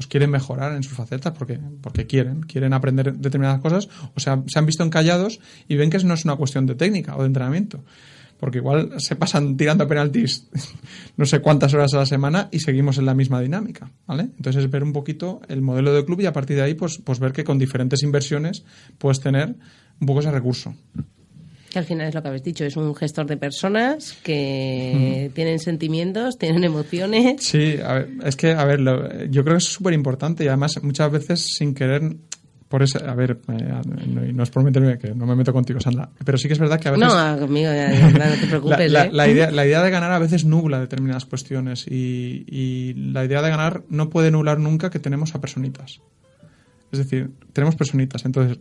quieren mejorar en sus facetas porque quieren aprender determinadas cosas, o sea, se han visto encallados y ven que no es una cuestión de técnica o de entrenamiento. Porque igual se pasan tirando penaltis no sé cuántas horas a la semana y seguimos en la misma dinámica, ¿vale? Entonces es ver un poquito el modelo de club y a partir de ahí pues ver que con diferentes inversiones puedes tener un poco ese recurso. Que al final es lo que habéis dicho, es un gestor de personas que tienen sentimientos, tienen emociones. Sí, yo creo que es súper importante y además muchas veces sin querer... no es por meterme, que no me meto contigo, Sandra, pero sí que es verdad que a veces... No, conmigo, no te preocupes. La idea de ganar a veces nubla determinadas cuestiones y la idea de ganar no puede nublar nunca que tenemos a personitas. Es decir, tenemos personitas. Entonces,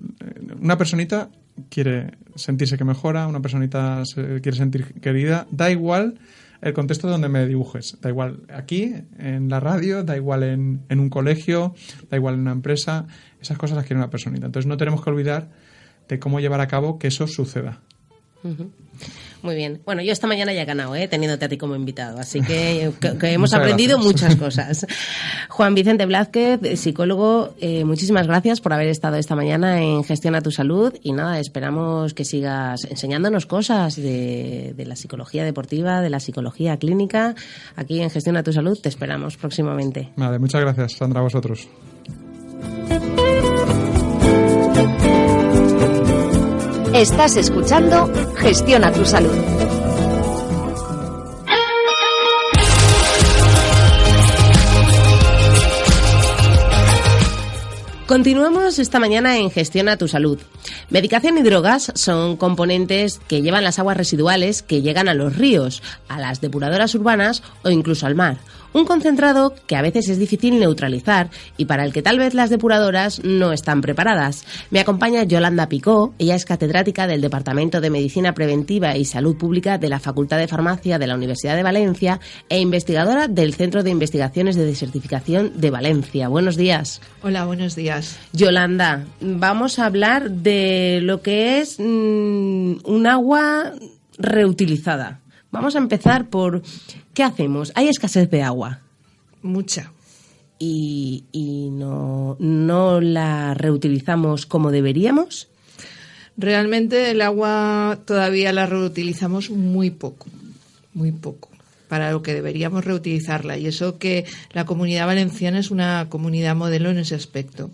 una personita quiere sentirse que mejora, una personita se quiere sentir querida, da igual el contexto donde me dibujes, da igual aquí, en la radio, da igual en un colegio, da igual en una empresa, esas cosas las quiere una personita. Entonces no tenemos que olvidar de cómo llevar a cabo que eso suceda. Uh-huh. Muy bien. Bueno, yo esta mañana ya he ganado, teniéndote a ti como invitado, así que hemos aprendido muchas cosas. Juan Vicente Blázquez, psicólogo, muchísimas gracias por haber estado esta mañana en Gestiona tu Salud y nada, esperamos que sigas enseñándonos cosas de la psicología deportiva, de la psicología clínica. Aquí en Gestiona tu Salud te esperamos próximamente. Vale, muchas gracias, Sandra, a vosotros. Estás escuchando Gestiona tu Salud. Continuamos esta mañana en Gestiona tu Salud. Medicación y drogas son componentes que llevan las aguas residuales que llegan a los ríos, a las depuradoras urbanas o incluso al mar. Un concentrado que a veces es difícil neutralizar y para el que tal vez las depuradoras no están preparadas. Me acompaña Yolanda Picó, ella es catedrática del Departamento de Medicina Preventiva y Salud Pública de la Facultad de Farmacia de la Universidad de Valencia e investigadora del Centro de Investigaciones de Desertificación de Valencia. Buenos días. Hola, buenos días. Yolanda, vamos a hablar de lo que es un agua reutilizada. Vamos a empezar por ¿qué hacemos? Hay escasez de agua. Mucha. Y no la reutilizamos como deberíamos. Realmente el agua todavía la reutilizamos muy poco para lo que deberíamos reutilizarla. Y eso que la Comunidad Valenciana es una comunidad modelo en ese aspecto.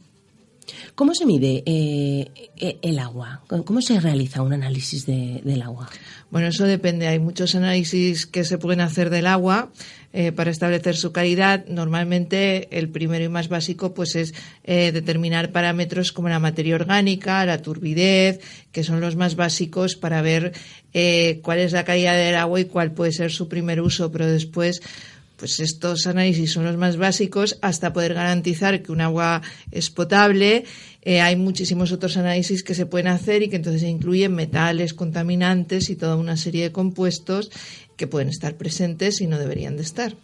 ¿Cómo se mide el agua? ¿Cómo se realiza un análisis del agua? Bueno, eso depende. Hay muchos análisis que se pueden hacer del agua para establecer su calidad. Normalmente el primero y más básico pues es determinar parámetros como la materia orgánica, la turbidez, que son los más básicos para ver cuál es la calidad del agua y cuál puede ser su primer uso. Pero después, pues estos análisis son los más básicos hasta poder garantizar que un agua es potable. Hay muchísimos otros análisis que se pueden hacer y que entonces incluyen metales, contaminantes y toda una serie de compuestos que pueden estar presentes y no deberían de estar.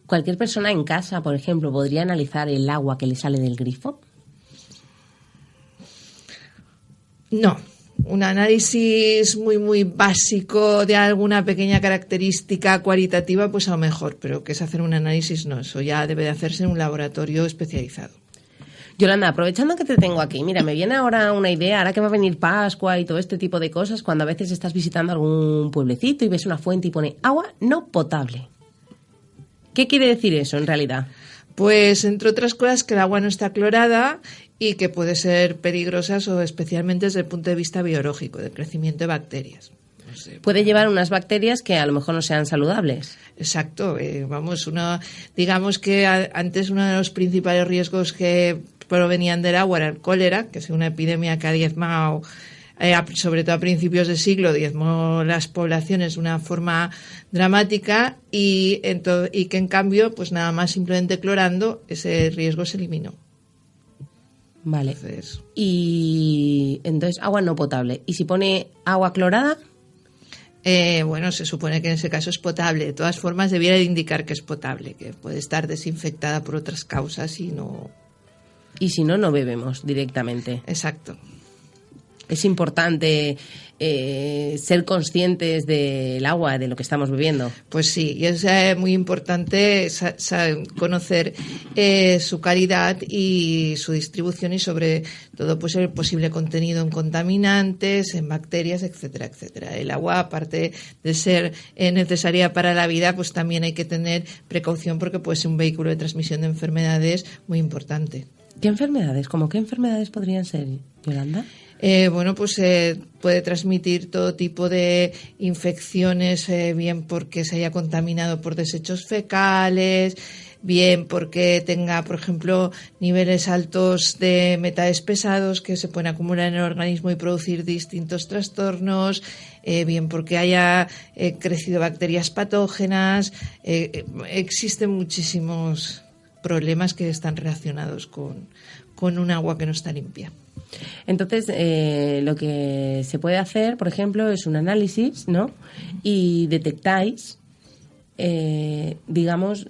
¿Cualquier persona en casa, por ejemplo, podría analizar el agua que le sale del grifo? No. Un análisis muy básico de alguna pequeña característica cualitativa, pues a lo mejor, pero que es hacer un análisis, no, eso ya debe de hacerse en un laboratorio especializado. Yolanda, aprovechando que te tengo aquí, mira, me viene ahora una idea, ahora que va a venir Pascua y todo este tipo de cosas, cuando a veces estás visitando algún pueblecito y ves una fuente y pone agua no potable. ¿Qué quiere decir eso en realidad? Pues, entre otras cosas, que el agua no está clorada y que puede ser peligrosa, o especialmente desde el punto de vista biológico, del crecimiento de bacterias. No sé. Puede llevar unas bacterias que a lo mejor no sean saludables. Exacto. Digamos que antes uno de los principales riesgos que provenían del agua era el cólera, que es una epidemia que ha diezmado, sobre todo a principios de siglo, diezmó las poblaciones de una forma dramática y que en cambio, pues nada más simplemente clorando, ese riesgo se eliminó. Vale. Y entonces agua no potable. ¿Y si pone agua clorada? Bueno, se supone que en ese caso es potable. De todas formas, debiera de indicar que es potable, que puede estar desinfectada por otras causas y no. Y si no, no bebemos directamente. Exacto. Es importante ser conscientes del agua, de lo que estamos bebiendo. Pues sí, y es muy importante conocer su calidad y su distribución y sobre todo pues el posible contenido en contaminantes, en bacterias, etcétera, etcétera. El agua, aparte de ser necesaria para la vida, pues también hay que tener precaución porque puede ser un vehículo de transmisión de enfermedades muy importante. ¿Qué enfermedades? ¿Cómo qué enfermedades podrían ser, Yolanda? Bueno, pues puede transmitir todo tipo de infecciones, bien porque se haya contaminado por desechos fecales, bien porque tenga, por ejemplo, niveles altos de metales pesados que se pueden acumular en el organismo y producir distintos trastornos, bien porque haya crecido bacterias patógenas. Existen muchísimos problemas que están relacionados con un agua que no está limpia. Entonces, lo que se puede hacer, por ejemplo, es un análisis, ¿no? Y detectáis, digamos,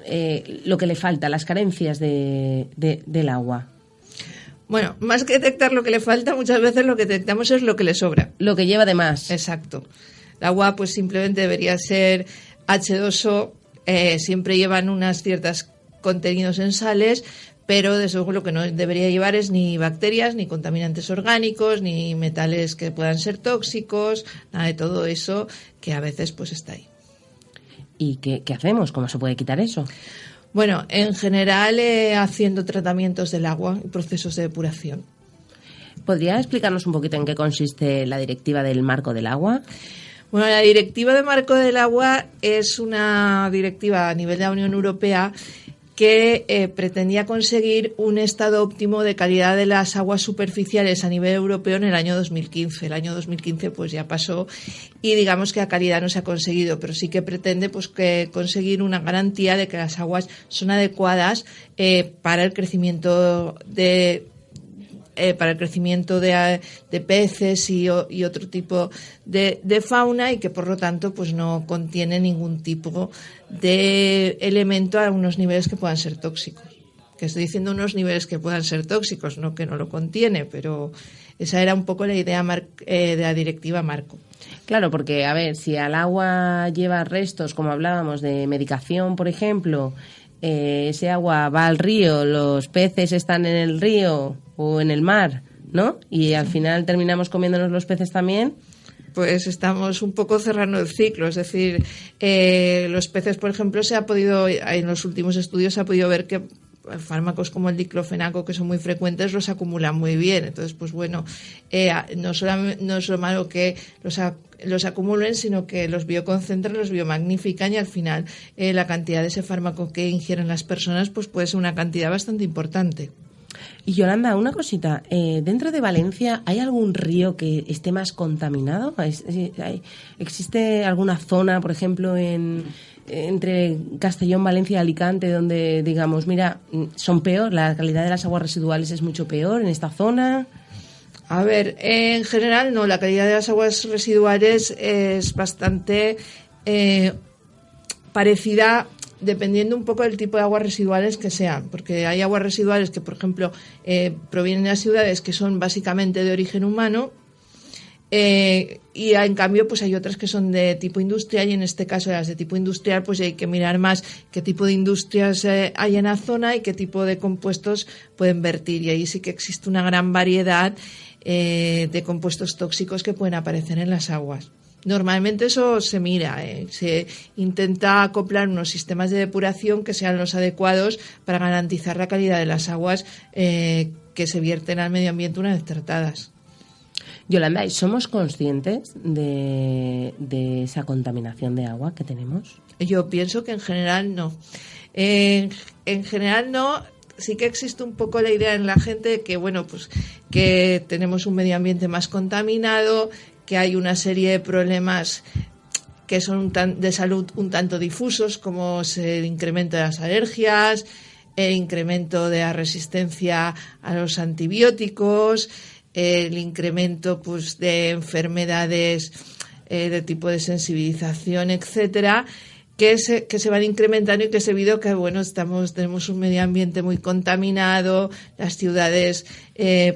lo que le falta, las carencias del agua. Bueno, más que detectar lo que le falta, muchas veces lo que detectamos es lo que le sobra. Lo que lleva de más. Exacto. El agua, pues simplemente debería ser H2O, siempre llevan unas ciertas contenidos en sales, pero desde luego lo que no debería llevar es ni bacterias, ni contaminantes orgánicos, ni metales que puedan ser tóxicos, nada de todo eso que a veces pues está ahí. ¿Y qué hacemos? ¿Cómo se puede quitar eso? Bueno, en general haciendo tratamientos del agua y procesos de depuración. ¿Podría explicarnos un poquito en qué consiste la Directiva del Marco del Agua? Bueno, la Directiva del Marco del Agua es una directiva a nivel de la Unión Europea que pretendía conseguir un estado óptimo de calidad de las aguas superficiales a nivel europeo en el año 2015. El año 2015 pues ya pasó y digamos que la calidad no se ha conseguido, pero sí que pretende pues que conseguir una garantía de que las aguas son adecuadas para el crecimiento de peces y otro tipo de fauna, y que por lo tanto pues no contiene ningún tipo de elemento a unos niveles que puedan ser tóxicos. Que estoy diciendo unos niveles que puedan ser tóxicos, no que no lo contiene, pero esa era un poco la idea de la directiva marco. Claro, porque a ver, si al agua lleva restos, como hablábamos, de medicación, por ejemplo, ese agua va al río, los peces están en el río o en el mar, ¿no? Y al final terminamos comiéndonos los peces también. Pues estamos un poco cerrando el ciclo, es decir, los peces, por ejemplo, en los últimos estudios se ha podido ver que fármacos como el diclofenaco, que son muy frecuentes, los acumulan muy bien. Entonces, pues bueno, no es lo malo que los acumulen, sino que los bioconcentran, los biomagnifican, y al final la cantidad de ese fármaco que ingieren las personas pues puede ser una cantidad bastante importante. Y Yolanda, una cosita, dentro de Valencia, ¿hay algún río que esté más contaminado? ¿Existe alguna zona, por ejemplo, entre Castellón, Valencia y Alicante, donde digamos, mira, son peor, la calidad de las aguas residuales es mucho peor en esta zona? A ver, en general no, la calidad de las aguas residuales es bastante parecida, dependiendo un poco del tipo de aguas residuales que sean, porque hay aguas residuales que, por ejemplo, provienen de las ciudades, que son básicamente de origen humano, y en cambio pues hay otras que son de tipo industrial, y en este caso las de tipo industrial pues hay que mirar más qué tipo de industrias hay en la zona y qué tipo de compuestos pueden vertir, y ahí sí que existe una gran variedad de compuestos tóxicos que pueden aparecer en las aguas. Normalmente eso se mira, se intenta acoplar unos sistemas de depuración que sean los adecuados para garantizar la calidad de las aguas que se vierten al medio ambiente una vez tratadas. Yolanda, ¿somos conscientes de esa contaminación de agua que tenemos? Yo pienso que en general no. En general no. Sí que existe un poco la idea en la gente de que, bueno, pues que tenemos un medio ambiente más contaminado, que hay una serie de problemas que son de salud un tanto difusos, como el incremento de las alergias, el incremento de la resistencia a los antibióticos, el incremento pues de enfermedades de tipo de sensibilización, etcétera, que se van incrementando, y que es debido que bueno, tenemos un medio ambiente muy contaminado, las ciudades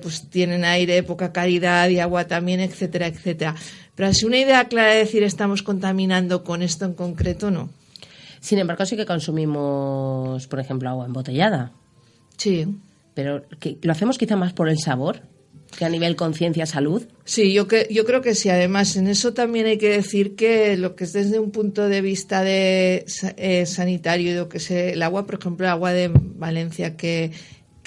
pues tienen aire de poca calidad y agua también, etcétera, etcétera. Pero así una idea clara de decir estamos contaminando con esto en concreto, no. Sin embargo, sí que consumimos, por ejemplo, agua embotellada. Sí. Pero ¿lo hacemos quizá más por el sabor que a nivel conciencia, salud? Sí, yo creo que sí. Además, en eso también hay que decir que lo que es desde un punto de vista de sanitario, y lo que es el agua, por ejemplo, el agua de Valencia que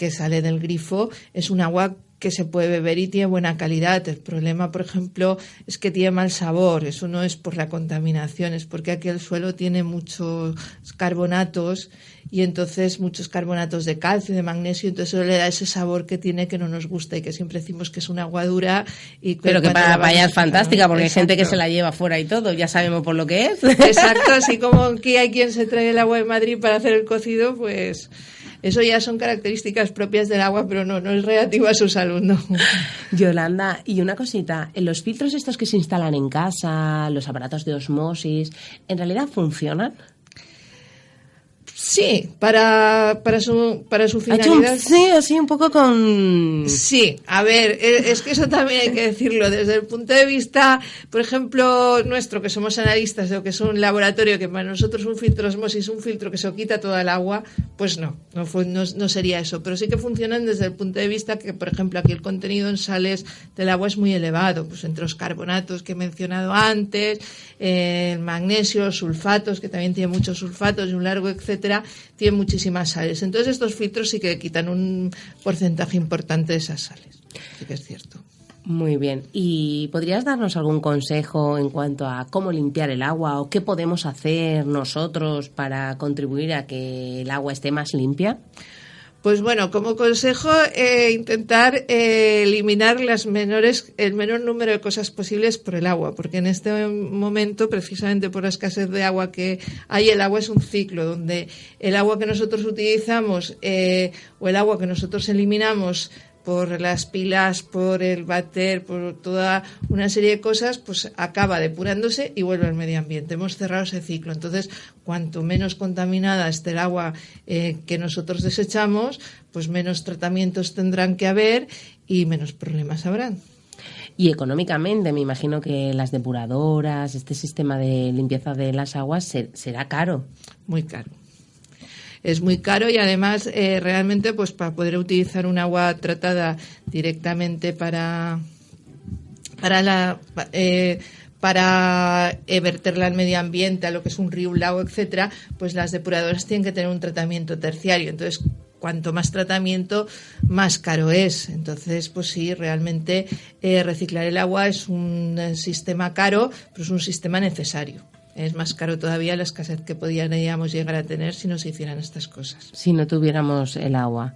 sale del grifo, es un agua que se puede beber y tiene buena calidad. El problema, por ejemplo, es que tiene mal sabor. Eso no es por la contaminación, es porque aquí el suelo tiene muchos carbonatos, y entonces muchos carbonatos de calcio y de magnesio, entonces eso le da ese sabor que tiene, que no nos gusta, y que siempre decimos que es un agua dura. Pero que para allá es fantástica, porque exacto. Hay gente que se la lleva fuera y todo, ya sabemos por lo que es. Exacto, así como aquí hay quien se trae el agua de Madrid para hacer el cocido, pues eso ya son características propias del agua, pero no es relativo a su salud, no. Yolanda, y una cosita, los filtros estos que se instalan en casa, los aparatos de osmosis, ¿en realidad funcionan? Sí, para su finalidad. Sí, así un poco con... Sí, a ver, es que eso también hay que decirlo. Desde el punto de vista, por ejemplo, nuestro, que somos analistas de lo que es un laboratorio, que para nosotros un filtro de osmosis, un filtro que se quita toda el agua, pues no sería eso. Pero sí que funcionan desde el punto de vista que, por ejemplo, aquí el contenido en sales del agua es muy elevado, pues entre los carbonatos que he mencionado antes, el magnesio, los sulfatos, que también tiene muchos sulfatos y un largo etcétera. etcétera, tiene muchísimas sales. Entonces estos filtros sí que quitan un porcentaje importante de esas sales. Sí que es cierto. Muy bien. ¿Y podrías darnos algún consejo en cuanto a cómo limpiar el agua o qué podemos hacer nosotros para contribuir a que el agua esté más limpia? Pues bueno, como consejo, intentar eliminar el menor número de cosas posibles por el agua, porque en este momento, precisamente por la escasez de agua que hay, el agua es un ciclo donde el agua que nosotros utilizamos o el agua que nosotros eliminamos por las pilas, por el váter, por toda una serie de cosas, pues acaba depurándose y vuelve al medio ambiente. Hemos cerrado ese ciclo. Entonces, cuanto menos contaminada esté el agua que nosotros desechamos, pues menos tratamientos tendrán que haber y menos problemas habrán. Y económicamente, me imagino que las depuradoras, este sistema de limpieza de las aguas será caro. Muy caro. Es muy caro y además realmente pues para poder utilizar un agua tratada directamente para verterla al medio ambiente, a lo que es un río, un lago, etcétera, pues las depuradoras tienen que tener un tratamiento terciario. Entonces, cuanto más tratamiento, más caro es. Entonces, pues sí, realmente reciclar el agua es un sistema caro, pero es un sistema necesario. Es más caro todavía la escasez que podríamos llegar a tener si no se hicieran estas cosas. Si no tuviéramos el agua.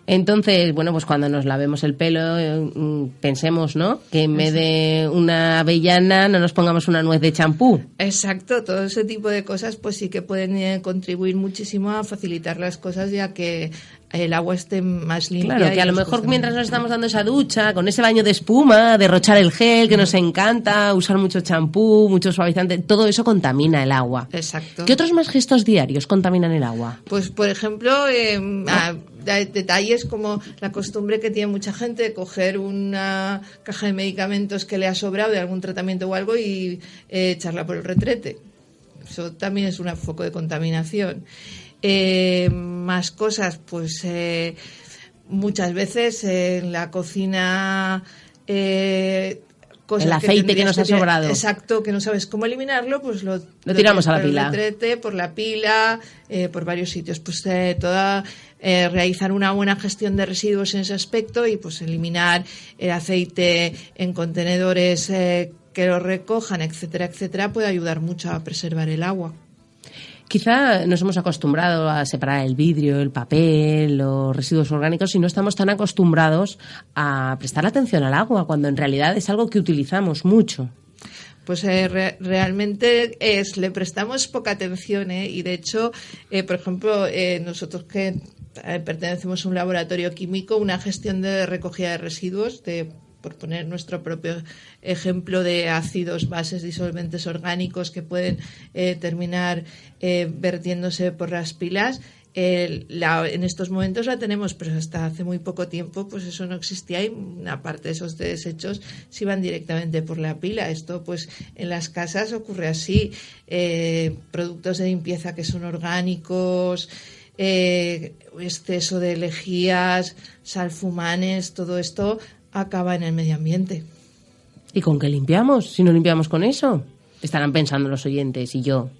Entonces, bueno, pues cuando nos lavemos el pelo, pensemos, ¿no? Que en vez de una avellana no nos pongamos una nuez de champú. Exacto, todo ese tipo de cosas pues sí que pueden contribuir muchísimo a facilitar las cosas, ya que el agua esté más limpia. Claro, que a lo mejor mientras nos estamos dando esa ducha, con ese baño de espuma, derrochar el gel, que nos encanta, usar mucho champú, mucho suavizante, todo eso contamina el agua. Exacto. ¿Qué otros más gestos diarios contaminan el agua? Pues, por ejemplo, detalles como la costumbre que tiene mucha gente de coger una caja de medicamentos que le ha sobrado de algún tratamiento o algo y echarla por el retrete. Eso también es un foco de contaminación. Más cosas, pues muchas veces en la cocina cosas el aceite que nos ha sobrado. Exacto, que no sabes cómo eliminarlo, pues lo tiramos a la pila. Por el retrete, por la pila, por varios sitios. Pues realizar una buena gestión de residuos en ese aspecto y pues eliminar el aceite en contenedores que lo recojan, etcétera, etcétera, puede ayudar mucho a preservar el agua. Quizá nos hemos acostumbrado a separar el vidrio, el papel, los residuos orgánicos y no estamos tan acostumbrados a prestar atención al agua, cuando en realidad es algo que utilizamos mucho. Pues realmente le prestamos poca atención, y de hecho, por ejemplo, nosotros que pertenecemos a un laboratorio químico, una gestión de recogida de residuos, por poner nuestro propio ejemplo de ácidos, bases, disolventes orgánicos que pueden terminar vertiéndose por las pilas, en estos momentos la tenemos, pero hasta hace muy poco tiempo pues eso no existía y una parte de esos desechos se iban directamente por la pila. Esto pues en las casas ocurre así, productos de limpieza que son orgánicos, exceso de lejías, salfumanes, todo esto acaba en el medio ambiente. ¿Y con qué limpiamos? Si no limpiamos con eso, estarán pensando los oyentes y yo.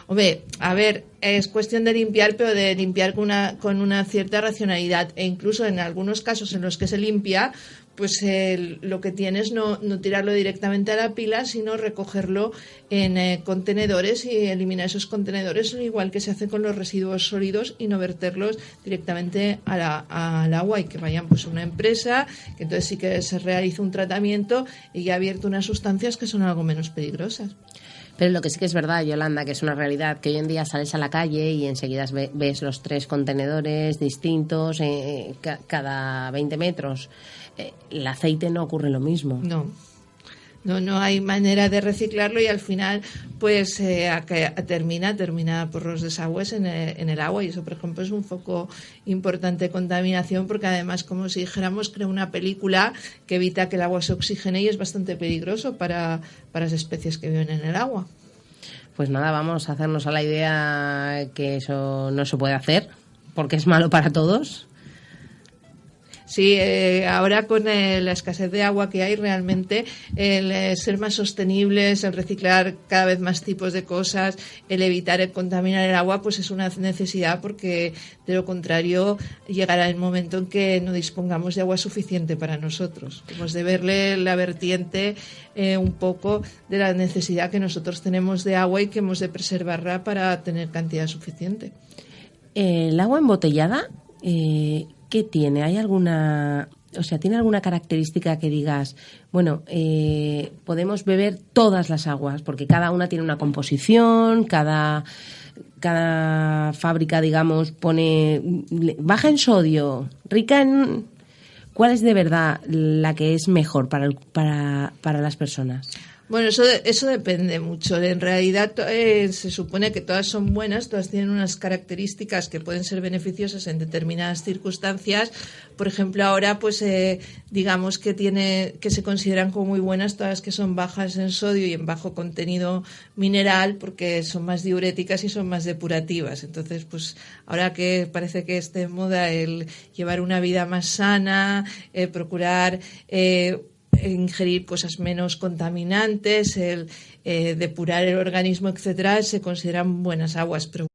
Hombre, a ver, es cuestión de limpiar, pero de limpiar con una cierta racionalidad. E incluso en algunos casos en los que se limpia, pues lo que tienes no tirarlo directamente a la pila, sino recogerlo en contenedores y eliminar esos contenedores, igual que se hace con los residuos sólidos, y no verterlos directamente al agua y que vayan pues a una empresa, que entonces sí que se realiza un tratamiento y ya abierto unas sustancias que son algo menos peligrosas. Pero lo que sí que es verdad, Yolanda, que es una realidad, que hoy en día sales a la calle y enseguida ves los 3 contenedores distintos cada 20 metros. El aceite no ocurre lo mismo. No hay manera de reciclarlo y al final pues termina por los desagües en el agua, y eso por ejemplo es un foco importante de contaminación, porque además, como si dijéramos, crea una película que evita que el agua se oxigene y es bastante peligroso para las especies que viven en el agua. Pues nada, vamos a hacernos a la idea que eso no se puede hacer porque es malo para todos. Sí, ahora con la escasez de agua que hay, realmente el ser más sostenibles, el reciclar cada vez más tipos de cosas, el evitar el contaminar el agua, pues es una necesidad, porque de lo contrario llegará el momento en que no dispongamos de agua suficiente para nosotros. Hemos de verle la vertiente un poco de la necesidad que nosotros tenemos de agua y que hemos de preservarla para tener cantidad suficiente. El agua embotellada, ¿qué tiene? ¿Hay alguna, tiene alguna característica que digas, bueno, podemos beber todas las aguas, porque cada una tiene una composición, cada fábrica, digamos, pone baja en sodio, rica en... ¿Cuál es de verdad la que es mejor para las personas? Bueno, eso depende mucho. En realidad se supone que todas son buenas, todas tienen unas características que pueden ser beneficiosas en determinadas circunstancias. Por ejemplo, ahora pues digamos que se consideran como muy buenas todas las que son bajas en sodio y en bajo contenido mineral, porque son más diuréticas y son más depurativas. Entonces, pues ahora que parece que esté en moda el llevar una vida más sana, procurar ingerir cosas menos contaminantes, el depurar el organismo, etcétera, se consideran buenas aguas. Pero